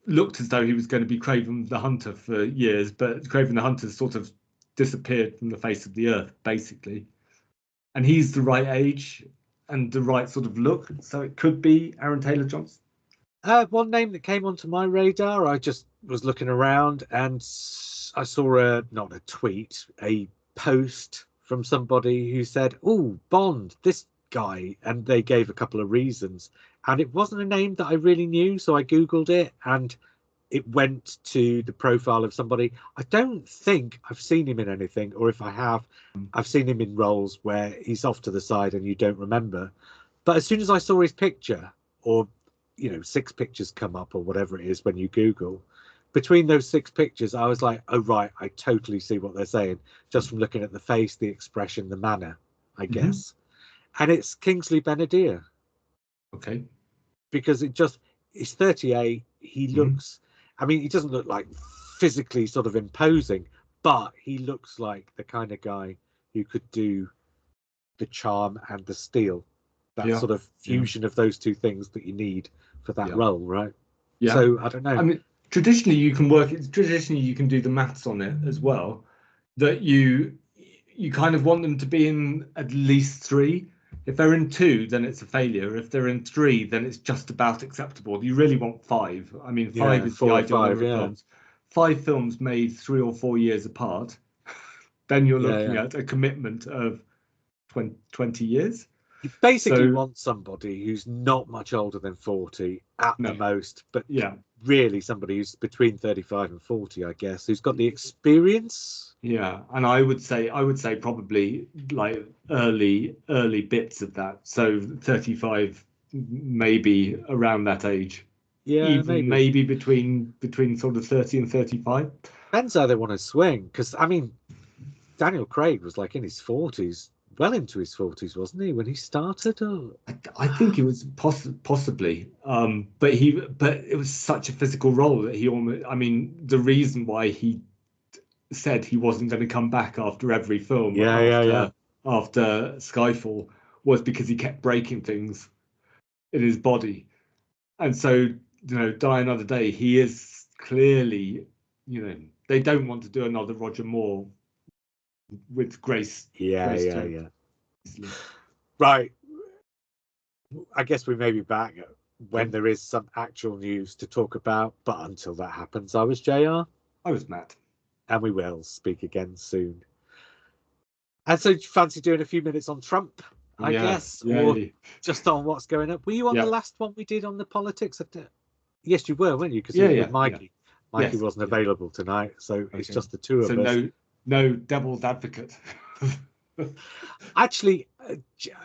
Looked as though he was going to be Craven the Hunter for years, but Craven the Hunter sort of disappeared from the face of the earth, basically. And he's the right age and the right sort of look, so it could be Aaron Taylor Johnson. One name that came onto my radar, I just was looking around and I saw not a tweet, a post from somebody who said, "Oh, Bond, this guy," and they gave a couple of reasons. And it wasn't a name that I really knew, so I Googled it and it went to the profile of somebody. I don't think I've seen him in anything, or if I have, I've seen him in roles where he's off to the side and you don't remember. But as soon as I saw his picture, or 6 pictures come up or whatever it is when you Google, between those 6 pictures, I was like, oh, right, I totally see what they're saying, just from looking at the face, the expression, the manner, I guess. And it's Kingsley Benadir. Okay. Because he's 38. He looks, I mean, he doesn't look like physically sort of imposing, but he looks like the kind of guy who could do the charm and the steel. That sort of fusion of those two things that you need for that role, right? Yeah. So I don't know. I mean, traditionally you can do the maths on it as well, that you kind of want them to be in at least 3. If they're in 2, then it's a failure. If they're in 3, then it's just about acceptable. You really want 5. I mean, 5 is the ideal number of films. 5 films made 3 or 4 years apart, then you're looking at a commitment of 20 years. You basically want somebody who's not much older than 40 at the most, but really somebody who's between 35 and 40, I guess, who's got the experience. Yeah, and I would say probably like early bits of that. So 35, maybe around that age. Yeah, even maybe between sort of 30 and 35. Depends how they want to swing, because I mean, Daniel Craig was like in his 40s. Well into his 40s, wasn't he, when he started? I think he was possibly, but it was such a physical role that he almost. I mean, the reason why he said he wasn't going to come back after every film after Skyfall was because he kept breaking things in his body, and so Die Another Day, he is clearly, they don't want to do another Roger Moore with Grace. Right. I guess we may be back when there is some actual news to talk about, but until that happens, I was JR. I was Matt. And we will speak again soon. And so, do you fancy doing a few minutes on Trump, I guess, or just on what's going up? Were you on the last one we did on the politics? Yes, you were, weren't you? Because Mikey. Mikey wasn't available tonight, so it's just the two of us. No devil's advocate. Actually,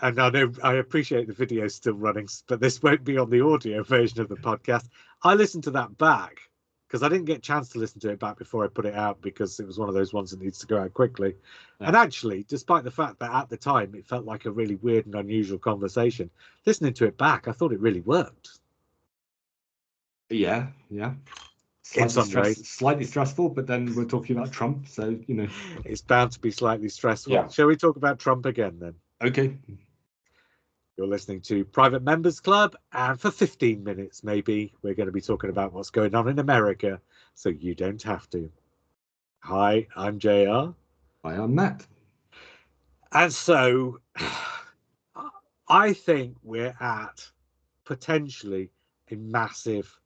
and I appreciate the video's still running, but this won't be on the audio version of the podcast. I listened to that back because I didn't get a chance to listen to it back before I put it out, because it was one of those ones that needs to go out quickly. Yeah. And actually, despite the fact that at the time it felt like a really weird and unusual conversation, listening to it back, I thought it really worked. Yeah. In some ways. Slightly stressful, but then we're talking about Trump, so It's bound to be slightly stressful. Yeah. Shall we talk about Trump again then? Okay. You're listening to Private Members Club, and for 15 minutes, maybe, we're going to be talking about what's going on in America, so you don't have to. Hi, I'm JR. Hi, I'm Matt. And so, I think we're at potentially a massive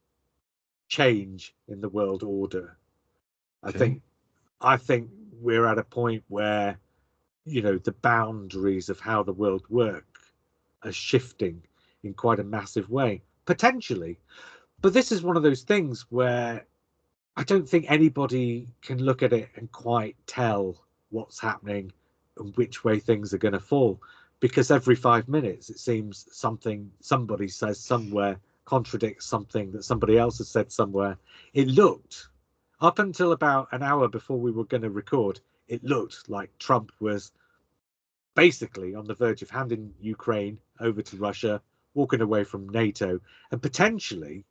change in the world order. Okay. I think we're at a point where, the boundaries of how the world works are shifting in quite a massive way, potentially. But this is one of those things where I don't think anybody can look at it and quite tell what's happening and which way things are going to fall, because every 5 minutes it seems somebody says somewhere contradicts something that somebody else has said somewhere. It looked, up until about an hour before we were going to record, it looked like Trump was basically on the verge of handing Ukraine over to Russia, walking away from NATO, and potentially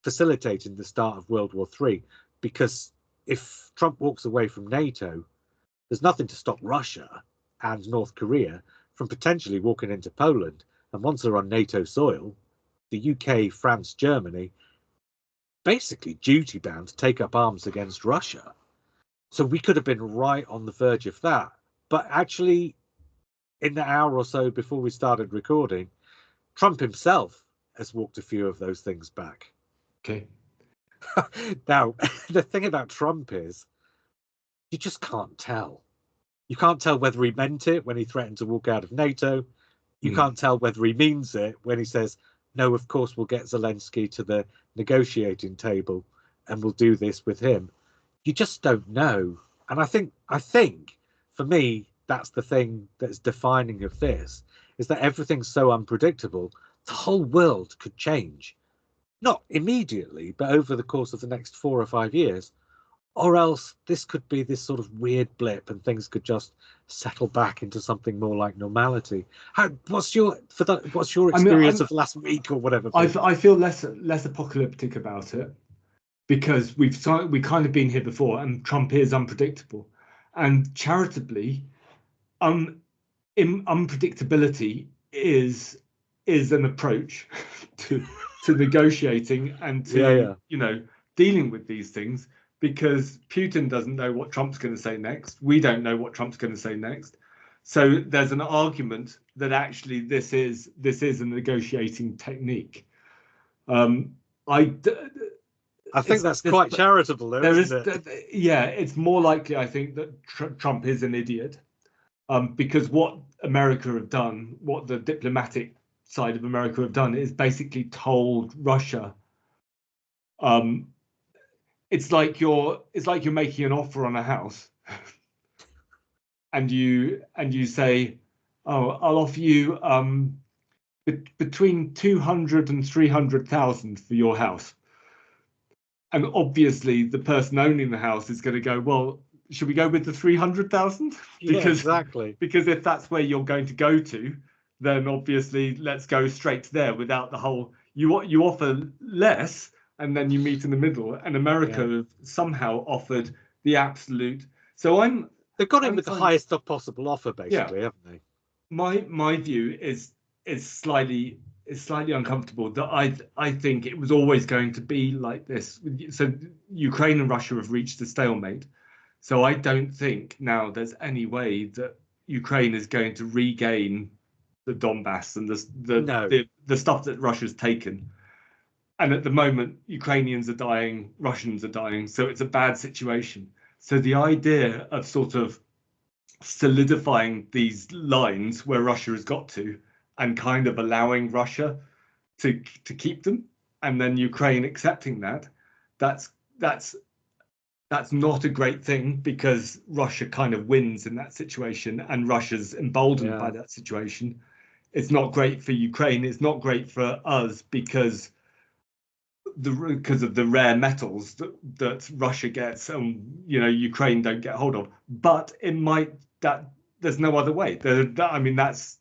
facilitating the start of World War III. Because if Trump walks away from NATO, there's nothing to stop Russia and North Korea from potentially walking into Poland. And once they're on NATO soil, the UK, France, Germany, basically duty bound to take up arms against Russia. So we could have been right on the verge of that. But actually, in the hour or so before we started recording, Trump himself has walked a few of those things back. Okay. Now, the thing about Trump is you just can't tell. You can't tell whether he meant it when he threatened to walk out of NATO. You can't tell whether he means it when he says, no, of course, we'll get Zelensky to the negotiating table and we'll do this with him. You just don't know. And I think for me, that's the thing that's defining of this, is that everything's so unpredictable. The whole world could change, not immediately, but over the course of the next 4 or 5 years, or else this could be this sort of weird blip and things could just settle back into something more like normality. What's your experience of last week or whatever? I feel less apocalyptic about it, because we kind of been here before, and Trump is unpredictable, and charitably, unpredictability is an approach to negotiating and to dealing with these things, because Putin doesn't know what Trump's going to say next. We don't know what Trump's going to say next. So there's an argument that actually this is a negotiating technique. I think that's quite charitable, though, isn't it? Yeah, it's more likely, I think, that Trump is an idiot, because what America have done, what the diplomatic side of America have done, is basically told Russia, it's like you're making an offer on a house, and you say, oh, I'll offer you between 200 and 300,000 for your house. And obviously the person owning the house is going to go, well, should we go with the 300,000? Yeah, exactly. Because if that's where you're going to go to, then obviously let's go straight there, without the whole, you offer less and then you meet in the middle. And America somehow offered the absolute. So they've got in with the highest possible offer, basically, haven't they? My view is slightly uncomfortable, that I think it was always going to be like this. So Ukraine and Russia have reached a stalemate. So I don't think now there's any way that Ukraine is going to regain the Donbass and the stuff that Russia's taken. And at the moment, Ukrainians are dying, Russians are dying. So it's a bad situation. So the idea of sort of solidifying these lines where Russia has got to, and kind of allowing Russia to keep them, and then Ukraine accepting that's not a great thing, because Russia kind of wins in that situation, and Russia's emboldened by that situation. It's not great for Ukraine. It's not great for us, because of the rare metals that Russia gets, and Ukraine don't get hold of. But it might, that there's no other way. I mean, that's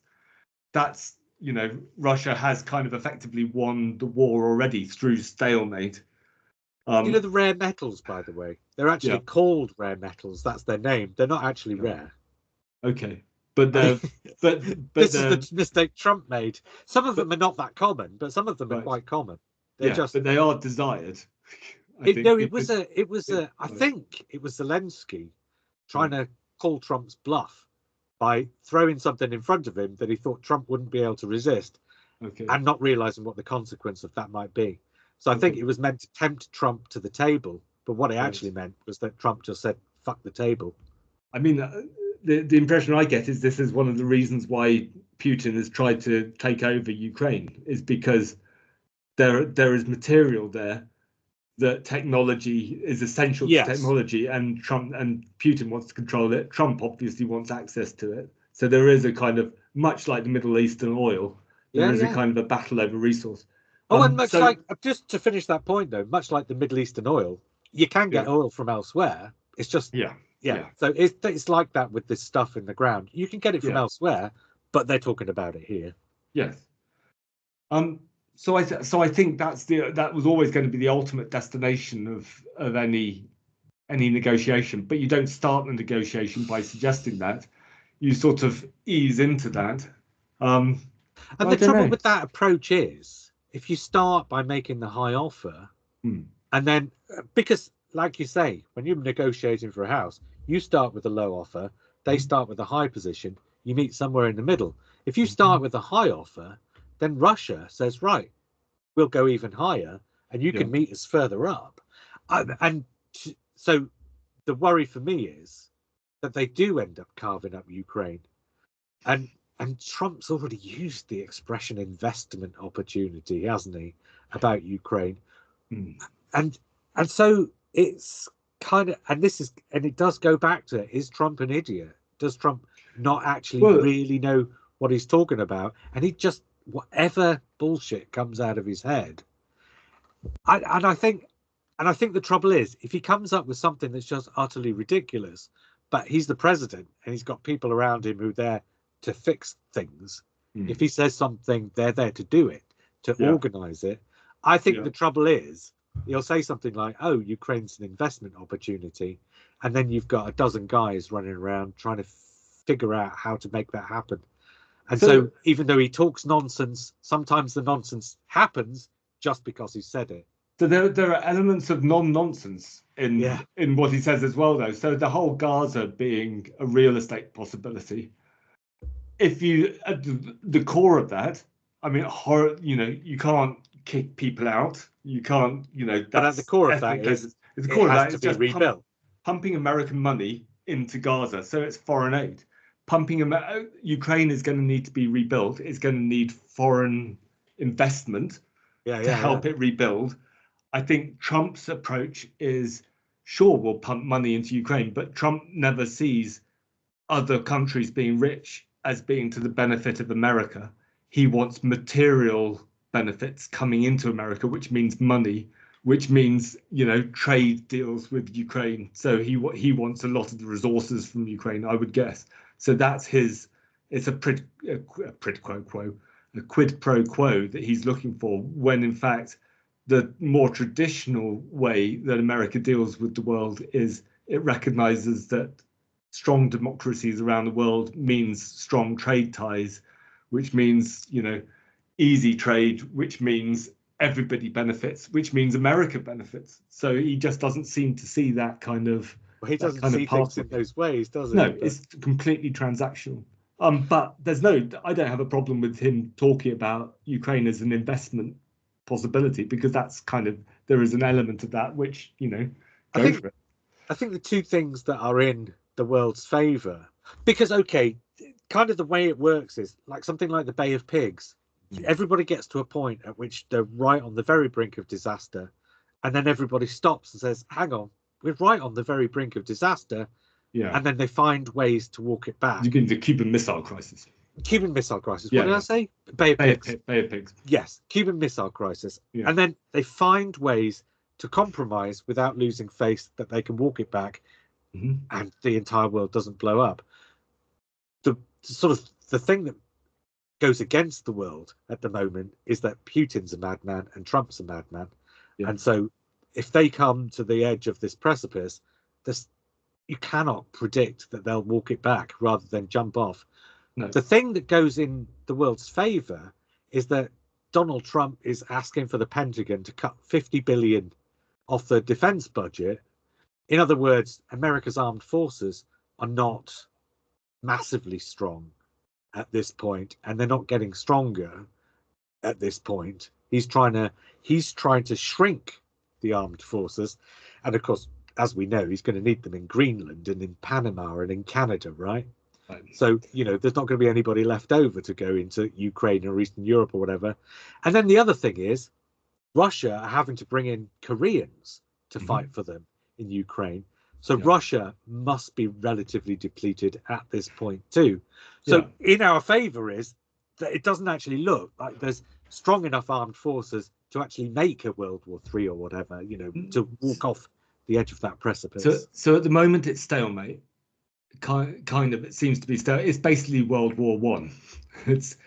Russia has kind of effectively won the war already through stalemate. The rare metals, by the way, they're actually called rare metals. That's their name. They're not actually rare. Okay, but this is the mistake Trump made. Some of them are not that common, but some of them are quite common. But they are desired. I think it was Zelensky trying to call Trump's bluff by throwing something in front of him that he thought Trump wouldn't be able to resist, and not realizing what the consequence of that might be. So I think it was meant to tempt Trump to the table, but what it actually meant was that Trump just said, "Fuck the table." I mean, the impression I get is this is one of the reasons why Putin has tried to take over Ukraine, is because there is material there that technology is essential to technology, and Putin wants to control it. Trump obviously wants access to it. So there is a kind of, much like the Middle Eastern oil, there is a kind of a battle over resource. And much like, just to finish that point though, much like the Middle Eastern oil, you can get oil from elsewhere. It's just So it's like that with this stuff in the ground. You can get it from elsewhere, but they're talking about it here. Yes. So I think that was always going to be the ultimate destination of any negotiation. But you don't start the negotiation by suggesting that. You sort of ease into that. And the trouble with that approach is, if you start by making the high offer, and then, because like you say, when you're negotiating for a house, you start with a low offer, they start with a high position, you meet somewhere in the middle. If you start with a high offer, then Russia says, right, we'll go even higher, and you can meet us further up. And so the worry for me is that they do end up carving up Ukraine. And Trump's already used the expression investment opportunity, hasn't he, about Ukraine? And so it's kind of, and it does go back to, is Trump an idiot? Does Trump not actually really know what he's talking about? And he just, whatever bullshit comes out of his head. And I think the trouble is, if he comes up with something that's just utterly ridiculous, but he's the president and he's got people around him who are there to fix things. If he says something, they're there to do it, to organize it. I think the trouble is, he'll say something like, oh, Ukraine's an investment opportunity, and then you've got a dozen guys running around trying to figure out how to make that happen. And so even though he talks nonsense, sometimes the nonsense happens just because he said it. So there are elements of non-nonsense in what he says as well, though. So the whole Gaza being a real estate possibility, if you, at the core of that, I mean, you can't kick people out. You can't, but at the core of that is, the core of that is just rebuilt. Pumping American money into Gaza. So it's foreign aid. Ukraine is going to need to be rebuilt. It's going to need foreign investment to help it rebuild. I think Trump's approach is, sure, we'll pump money into Ukraine, but Trump never sees other countries being rich as being to the benefit of America. He wants material benefits coming into America, which means money, which means, trade deals with Ukraine. So he wants a lot of the resources from Ukraine, I would guess. So that's it's a quid pro quo that he's looking for, when in fact the more traditional way that America deals with the world is it recognizes that strong democracies around the world means strong trade ties, which means, easy trade, which means everybody benefits, which means America benefits. So he just doesn't seem to see that kind of. Well, he doesn't see things in those ways, does he? No, it's completely transactional. But I don't have a problem with him talking about Ukraine as an investment possibility, because that's there is an element of that which, I think the two things that are in the world's favor, because kind of the way it works is like something like the Bay of Pigs. Everybody gets to a point at which they're right on the very brink of disaster, and then everybody stops and says, hang on, we're right on the very brink of disaster. And then they find ways to walk it back. You get the Cuban Missile Crisis. Cuban Missile Crisis. What did I say? Bay of Pigs. Bay of Pigs. Yes, Cuban Missile Crisis. And then they find ways to compromise without losing face that they can walk it back, and the entire world doesn't blow up. The thing that goes against the world at the moment is that Putin's a madman and Trump's a madman. Yeah. And so if they come to the edge of this precipice, you cannot predict that they'll walk it back rather than jump off. No. The thing that goes in the world's favor is that Donald Trump is asking for the Pentagon to cut 50 billion off the defense budget. In other words, America's armed forces are not massively strong at this point, and they're not getting stronger at this point. He's trying to shrink the armed forces, and of course, as we know, he's going to need them in Greenland and in Panama and in Canada, right? So, there's not going to be anybody left over to go into Ukraine or Eastern Europe or whatever. And then the other thing is Russia are having to bring in Koreans to fight for them in Ukraine. So Russia must be relatively depleted at this point too. So in our favor is that it doesn't actually look like there's strong enough armed forces to actually make a World War III or whatever, to walk off the edge of that precipice. So at the moment it's stalemate. Kind of, it seems to be still. It's basically World War One. It's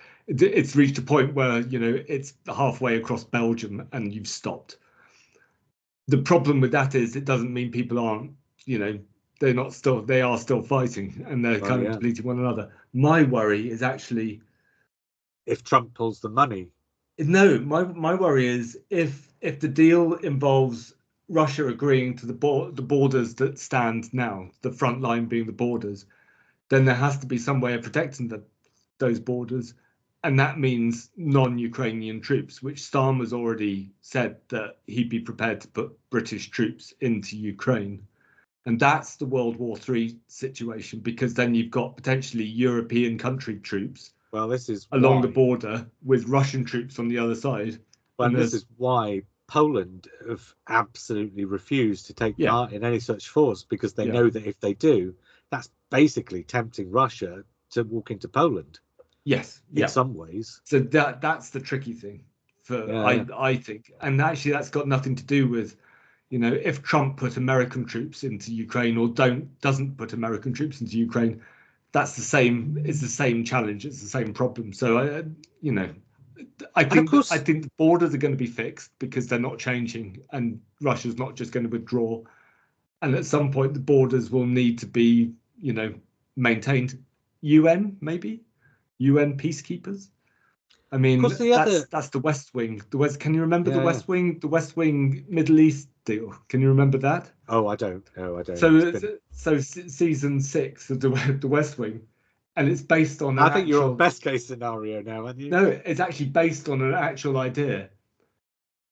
reached a point where it's halfway across Belgium and you've stopped. The problem with that is it doesn't mean people aren't, they are still fighting and they're kind of depleting one another. My worry is actually if Trump pulls the money. No, my worry is if the deal involves Russia agreeing to the borders that stand now, the front line being the borders, then there has to be some way of protecting those borders. And that means non-Ukrainian troops, which Starmer's already said that he'd be prepared to put British troops into Ukraine. And that's the World War III situation, because then you've got potentially European country troops along the border with Russian troops on the other side. Well, this is why Poland have absolutely refused to take part in any such force, because they know that if they do, that's basically tempting Russia to walk into Poland. Yes, in some ways. So that's the tricky thing I think, and actually that's got nothing to do with, if Trump put American troops into Ukraine or doesn't put American troops into Ukraine, that's the same. It's the same challenge. It's the same problem. So I think the borders are going to be fixed because they're not changing, and Russia's not just going to withdraw. And at some point, the borders will need to be, maintained. UN peacekeepers. I mean, that's the West Wing. Can you remember the West Wing? The West Wing Middle East deal. Can you remember that? Oh, I don't. So season 6 of the West Wing, and it's based on. I think you're on best case scenario now, aren't you? No, it's actually based on an actual idea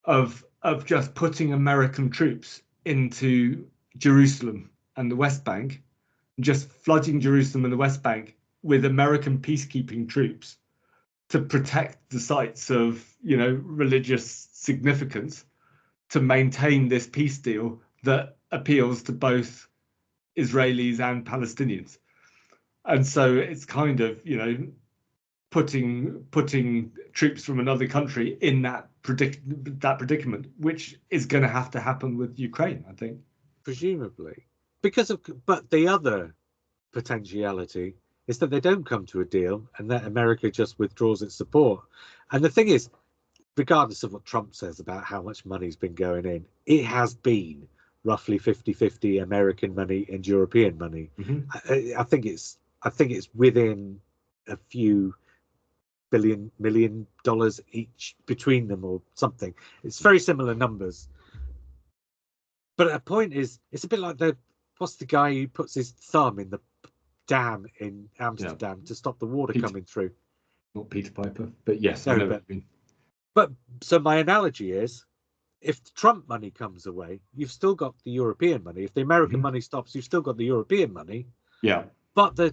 of just putting American troops into Jerusalem and the West Bank, just flooding Jerusalem and the West Bank with American peacekeeping troops to protect the sites of, religious significance, to maintain this peace deal that appeals to both Israelis and Palestinians. And so it's kind of, putting troops from another country in that predicament, which is going to have to happen with Ukraine, I think. Presumably. But the other potentiality is that they don't come to a deal and that America just withdraws its support. And the thing is, regardless of what Trump says about how much money's been going in, it has been roughly 50-50 American money and European money. I think it's within a few million dollars each between them or something. It's very similar numbers. But a point is, it's a bit like what's the guy who puts his thumb in the dam in Amsterdam to stop the water coming through? Not Peter Piper, but yes, I know what you mean. But so my analogy is, if the Trump money comes away, you've still got the European money. If the American money stops, you've still got the European money. Yeah. But the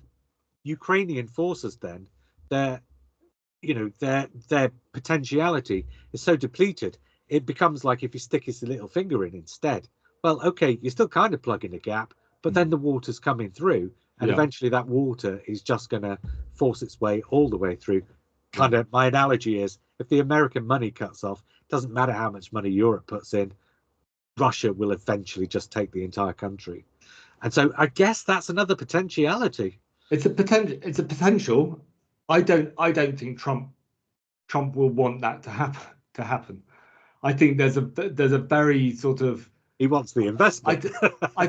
Ukrainian forces, then, their potentiality is so depleted, it becomes like if you stick his little finger in instead. Well, okay, you're still kind of plugging a gap, but then the water's coming through, and eventually that water is just going to force its way all the way through. Kind of, my analogy is, if the American money cuts off, it doesn't matter how much money Europe puts in, Russia will eventually just take the entire country. And so I guess that's another potentiality. It's a potential. I don't think Trump will want that to happen. I think there's a very sort of He wants the investment. I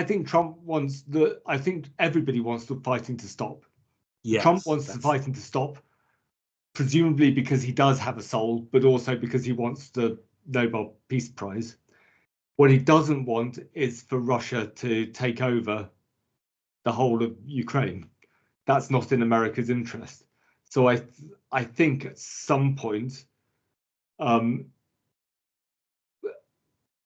think Trump wants I think everybody wants the fighting to stop. Yes, Trump wants the fighting to stop, presumably because he does have a soul, but also because he wants the Nobel Peace Prize. What he doesn't want is for Russia to take over the whole of Ukraine. That's not in America's interest. So I think at some point,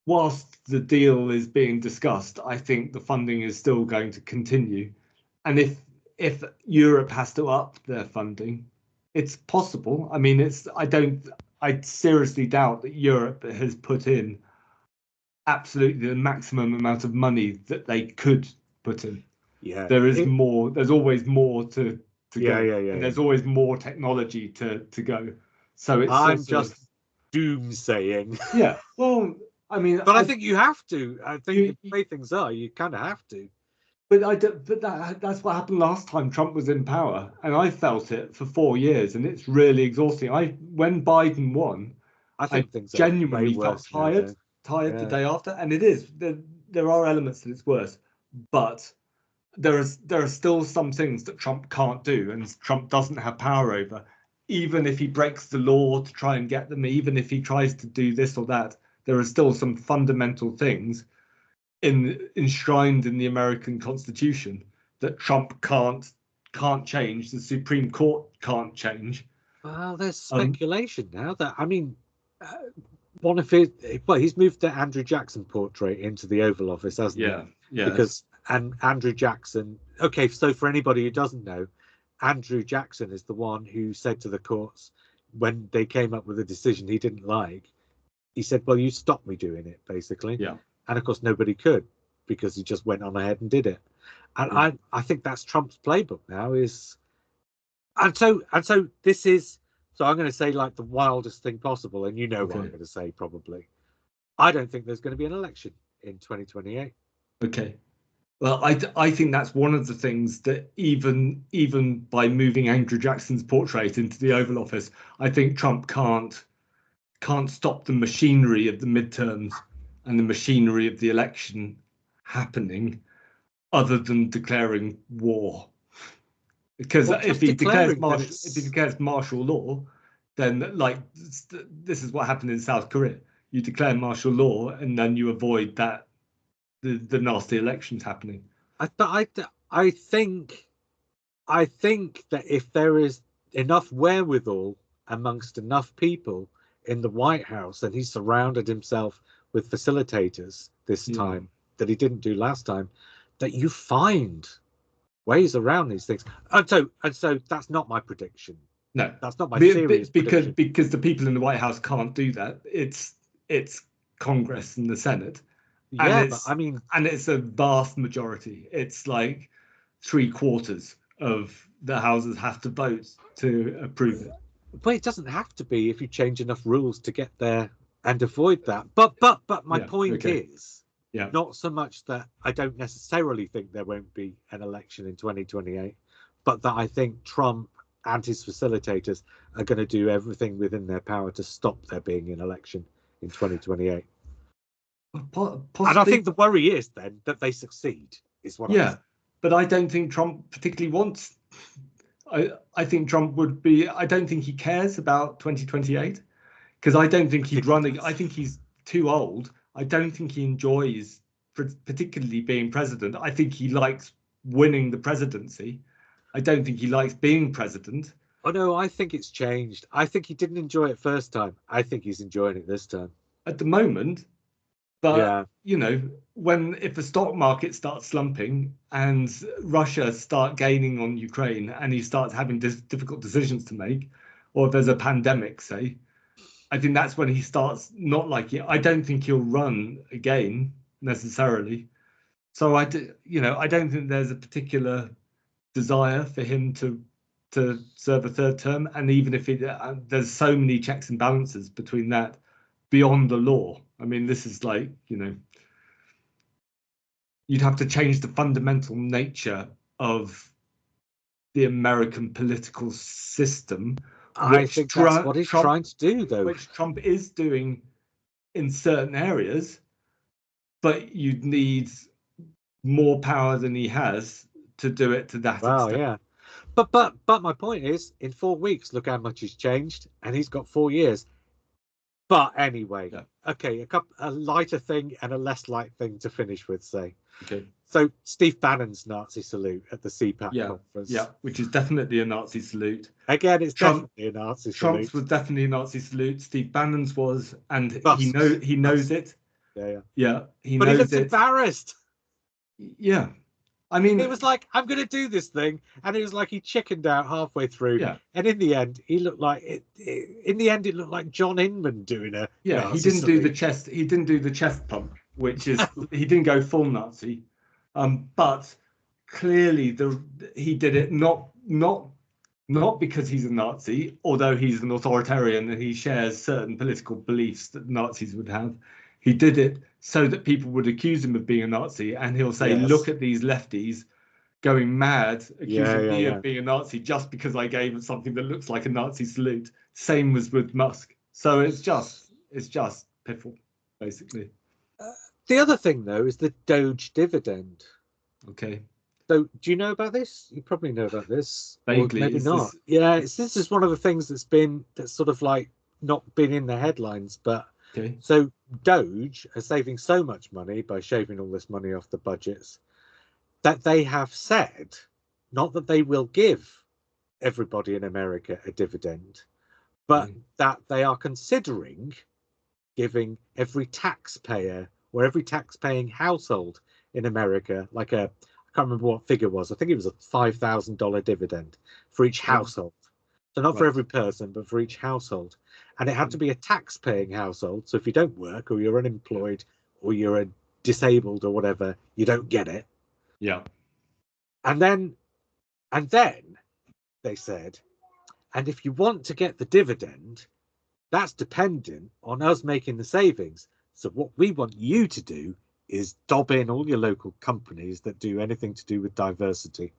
whilst the deal is being discussed, I think the funding is still going to continue. And if Europe has to up their funding, it's possible. I mean, I seriously doubt that Europe has put in absolutely the maximum amount of money that they could put in. Yeah, there is more. There's always more to go. Yeah. And there's always more technology to go. So it's I'm just doomsaying. Yeah. Well, I mean, but I think you have to. I think the way things are, you kind of have to. But that's what happened last time Trump was in power, and I felt it for 4 years, and it's really exhausting. When Biden won, I think things genuinely felt tired the day after, and it is there are elements that it's worse, but there are still some things that Trump can't do, and Trump doesn't have power over. Even if he breaks the law to try and get them, even if he tries to do this or that, there are still some fundamental things enshrined in the American Constitution that Trump can't change. The Supreme Court can't change. Well, there's speculation now that one of his he's moved the Andrew Jackson portrait into the Oval Office, hasn't he? Yeah. Because Andrew Jackson. Okay, so for anybody who doesn't know, Andrew Jackson is the one who said to the courts when they came up with a decision he didn't like, he said, "Well, you stopped me doing it," basically. Yeah. And of course, nobody could because he just went on ahead and did it. And yeah. I think that's Trump's playbook now. And so this is. So I'm going to say like the wildest thing possible, and you know what I'm going to say probably. I don't think there's going to be an election in 2028. Okay. Well, I think that's one of the things that even by moving Andrew Jackson's portrait into the Oval Office, I think Trump can't stop the machinery of the midterms and the machinery of the election happening, other than declaring war. Because if he declares martial law, then like this is what happened in South Korea. You declare martial law and then you avoid that the nasty elections happening. I think that if there is enough wherewithal amongst enough people in the White House, and he surrounded himself with facilitators this time that he didn't do last time, that you find ways around these things. And so that's not my prediction. No, that's not my serious prediction. Because the people in the White House can't do that. It's Congress and the Senate. Yeah, but I mean, and it's a vast majority. It's like 3/4 of the houses have to vote to approve it. But it doesn't have to be if you change enough rules to get there and avoid that. But my point is, not so much that I don't necessarily think there won't be an election in 2028, but that I think Trump and his facilitators are going to do everything within their power to stop there being an election in 2028. Possibly. And I think the worry is then that they succeed. Is what. Yeah, but I don't think Trump particularly wants. I think Trump would be. I don't think he cares about 2028 because I don't think he'd run. I think he's too old. I don't think he enjoys particularly being president. I think he likes winning the presidency. I don't think he likes being president. Oh no, I think it's changed. I think he didn't enjoy it first time. I think he's enjoying it this time. At the moment. But if the stock market starts slumping and Russia start gaining on Ukraine and he starts having difficult decisions to make, or if there's a pandemic, say, I think that's when he starts not liking it. I don't think he'll run again necessarily. So I don't think there's a particular desire for him to serve a third term. And even if there's so many checks and balances between that beyond the law. I mean, this is like, you'd have to change the fundamental nature of the American political system. I think that's what he's trying to do, though. Which Trump is doing in certain areas, but you'd need more power than he has to do it to that extent. Yeah. But my point is, in 4 weeks, look how much he's changed, and he's got 4 years. But anyway, okay, a lighter thing and a less light thing to finish with, say. Okay. So Steve Bannon's Nazi salute at the CPAC conference. Yeah, which is definitely a Nazi salute. Again, it's definitely a Nazi salute. Trump's was definitely a Nazi salute. Steve Bannon's was, and he knows it. Yeah, he but knows he looks it. Embarrassed. Yeah. I mean, it was like, I'm going to do this thing, and it was like he chickened out halfway through. Yeah. And in the end, he looked like in the end, it looked like John Inman doing a. Yeah, he didn't do the chest. He didn't do the chest pump, which is he didn't go full Nazi, but clearly he did it not because he's a Nazi, although he's an authoritarian and he shares certain political beliefs that Nazis would have. He did it so that people would accuse him of being a Nazi, and he'll say, "Look at these lefties going mad, accusing me of being a Nazi just because I gave something that looks like a Nazi salute." Same was with Musk. So it's just piffle, basically. The other thing, though, is the Doge dividend. Okay. So, do you know about this? You probably know about this. Vaguely, or maybe not. Yeah, this is one of the things that's sort of like not been in the headlines, but. Okay. So Doge are saving so much money by shaving all this money off the budgets that they have said, not that they will give everybody in America a dividend, but that they are considering giving every taxpayer or every tax-paying household in America, like I can't remember what figure was. I think it was a $5,000 dividend for each household. So not for every person, but for each household. And it had to be a tax-paying household. So if you don't work, or you're unemployed, or you're disabled, or whatever, you don't get it. Yeah. And then they said, and if you want to get the dividend, that's dependent on us making the savings. So what we want you to do is dob in all your local companies that do anything to do with diversity.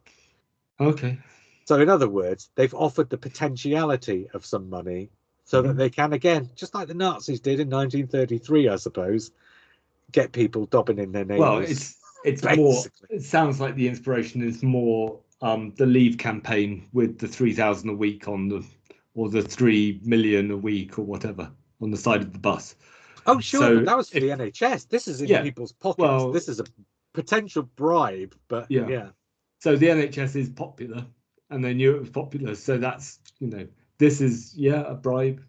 Okay. So in other words, they've offered the potentiality of some money so that they can, again, just like the Nazis did in 1933, I suppose, get people dobbing in their neighbours. Well, it's more. It sounds like the inspiration is more the Leave campaign with the 3,000 a week or the 3 million a week or whatever on the side of the bus. Oh, sure, so but that was for the NHS. This is in people's pockets. Well, this is a potential bribe, but yeah. So the NHS is popular, and they knew it was popular. So that's, this is, a bribe,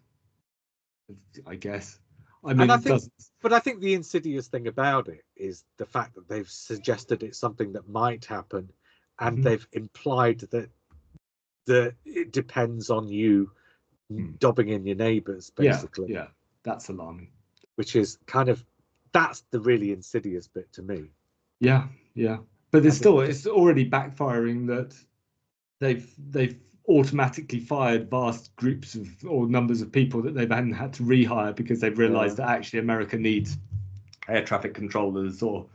I guess. I mean, I think the insidious thing about it is the fact that they've suggested it's something that might happen, and they've implied that it depends on you dobbing in your neighbours, basically. Yeah, that's alarming. Which is that's the really insidious bit to me. Yeah. But it's already backfiring that they've automatically fired vast groups or numbers of people that they hadn't had to rehire because they've realised that actually America needs air traffic controllers or,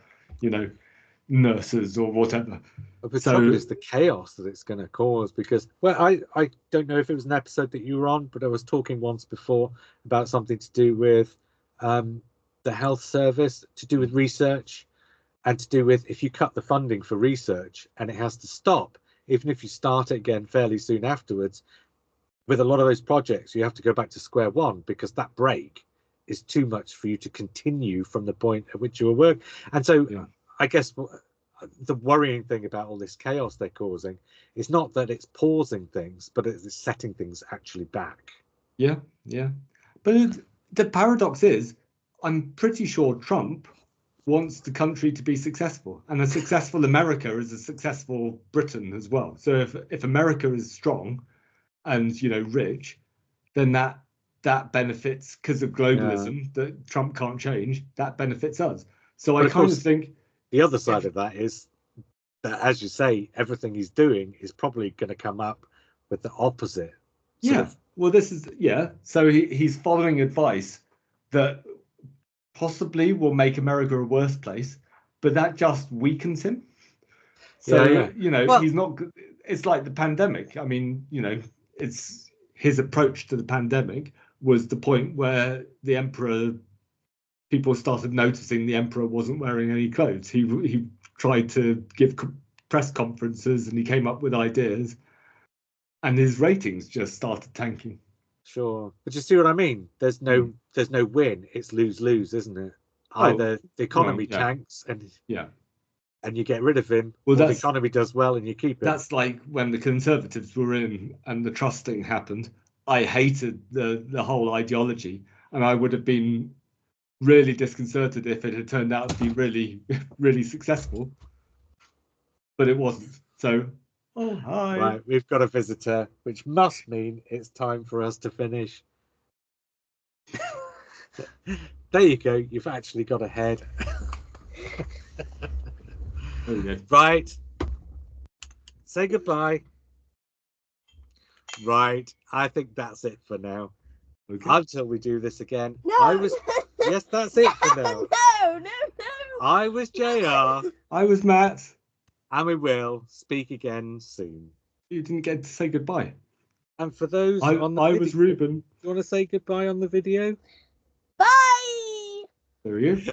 nurses or whatever. But the trouble is the chaos that it's going to cause, because, I don't know if it was an episode that you were on, but I was talking once before about something to do with the health service, to do with research, and to do with if you cut the funding for research and it has to stop, even if you start it again fairly soon afterwards, with a lot of those projects, you have to go back to square one because that break is too much for you to continue from the point at which you were working. And so I guess the worrying thing about all this chaos they're causing is not that it's pausing things, but it's setting things actually back. Yeah. But the paradox is, I'm pretty sure Trump wants the country to be successful, and a successful America is a successful Britain as well. So if America is strong and rich, then that benefits, because of globalism that Trump can't change, that benefits us. So I kind of think the other side of that is that, as you say, everything he's doing is probably going to come up with the opposite. Well, this is so he's following advice that possibly will make America a worse place, but that just weakens him. So he's not. it's like the pandemic. I mean, it's his approach to the pandemic was the point where the emperor, people started noticing the emperor wasn't wearing any clothes. He tried to give press conferences and he came up with ideas, and his ratings just started tanking. Sure, but you see what I mean? There's no win. It's lose, isn't it? Either the economy tanks and you get rid of him, or the economy does well and you keep him. That's like when the Conservatives were in and the trusting happened. I hated the whole ideology, and I would have been really disconcerted if it had turned out to be really, really successful. But it wasn't. So, oh, hi. Right, we've got a visitor, which must mean it's time for us to finish. There you go. You've actually got ahead. There we go. Right. Say goodbye. Right. I think that's it for now. Okay. Until we do this again. No. Yes, that's it for now. No. I was JR. I was Matt. And we will speak again soon. You didn't get to say goodbye. And for those on the I video, was Ruben. Do you want to say goodbye on the video? Bye. There he is.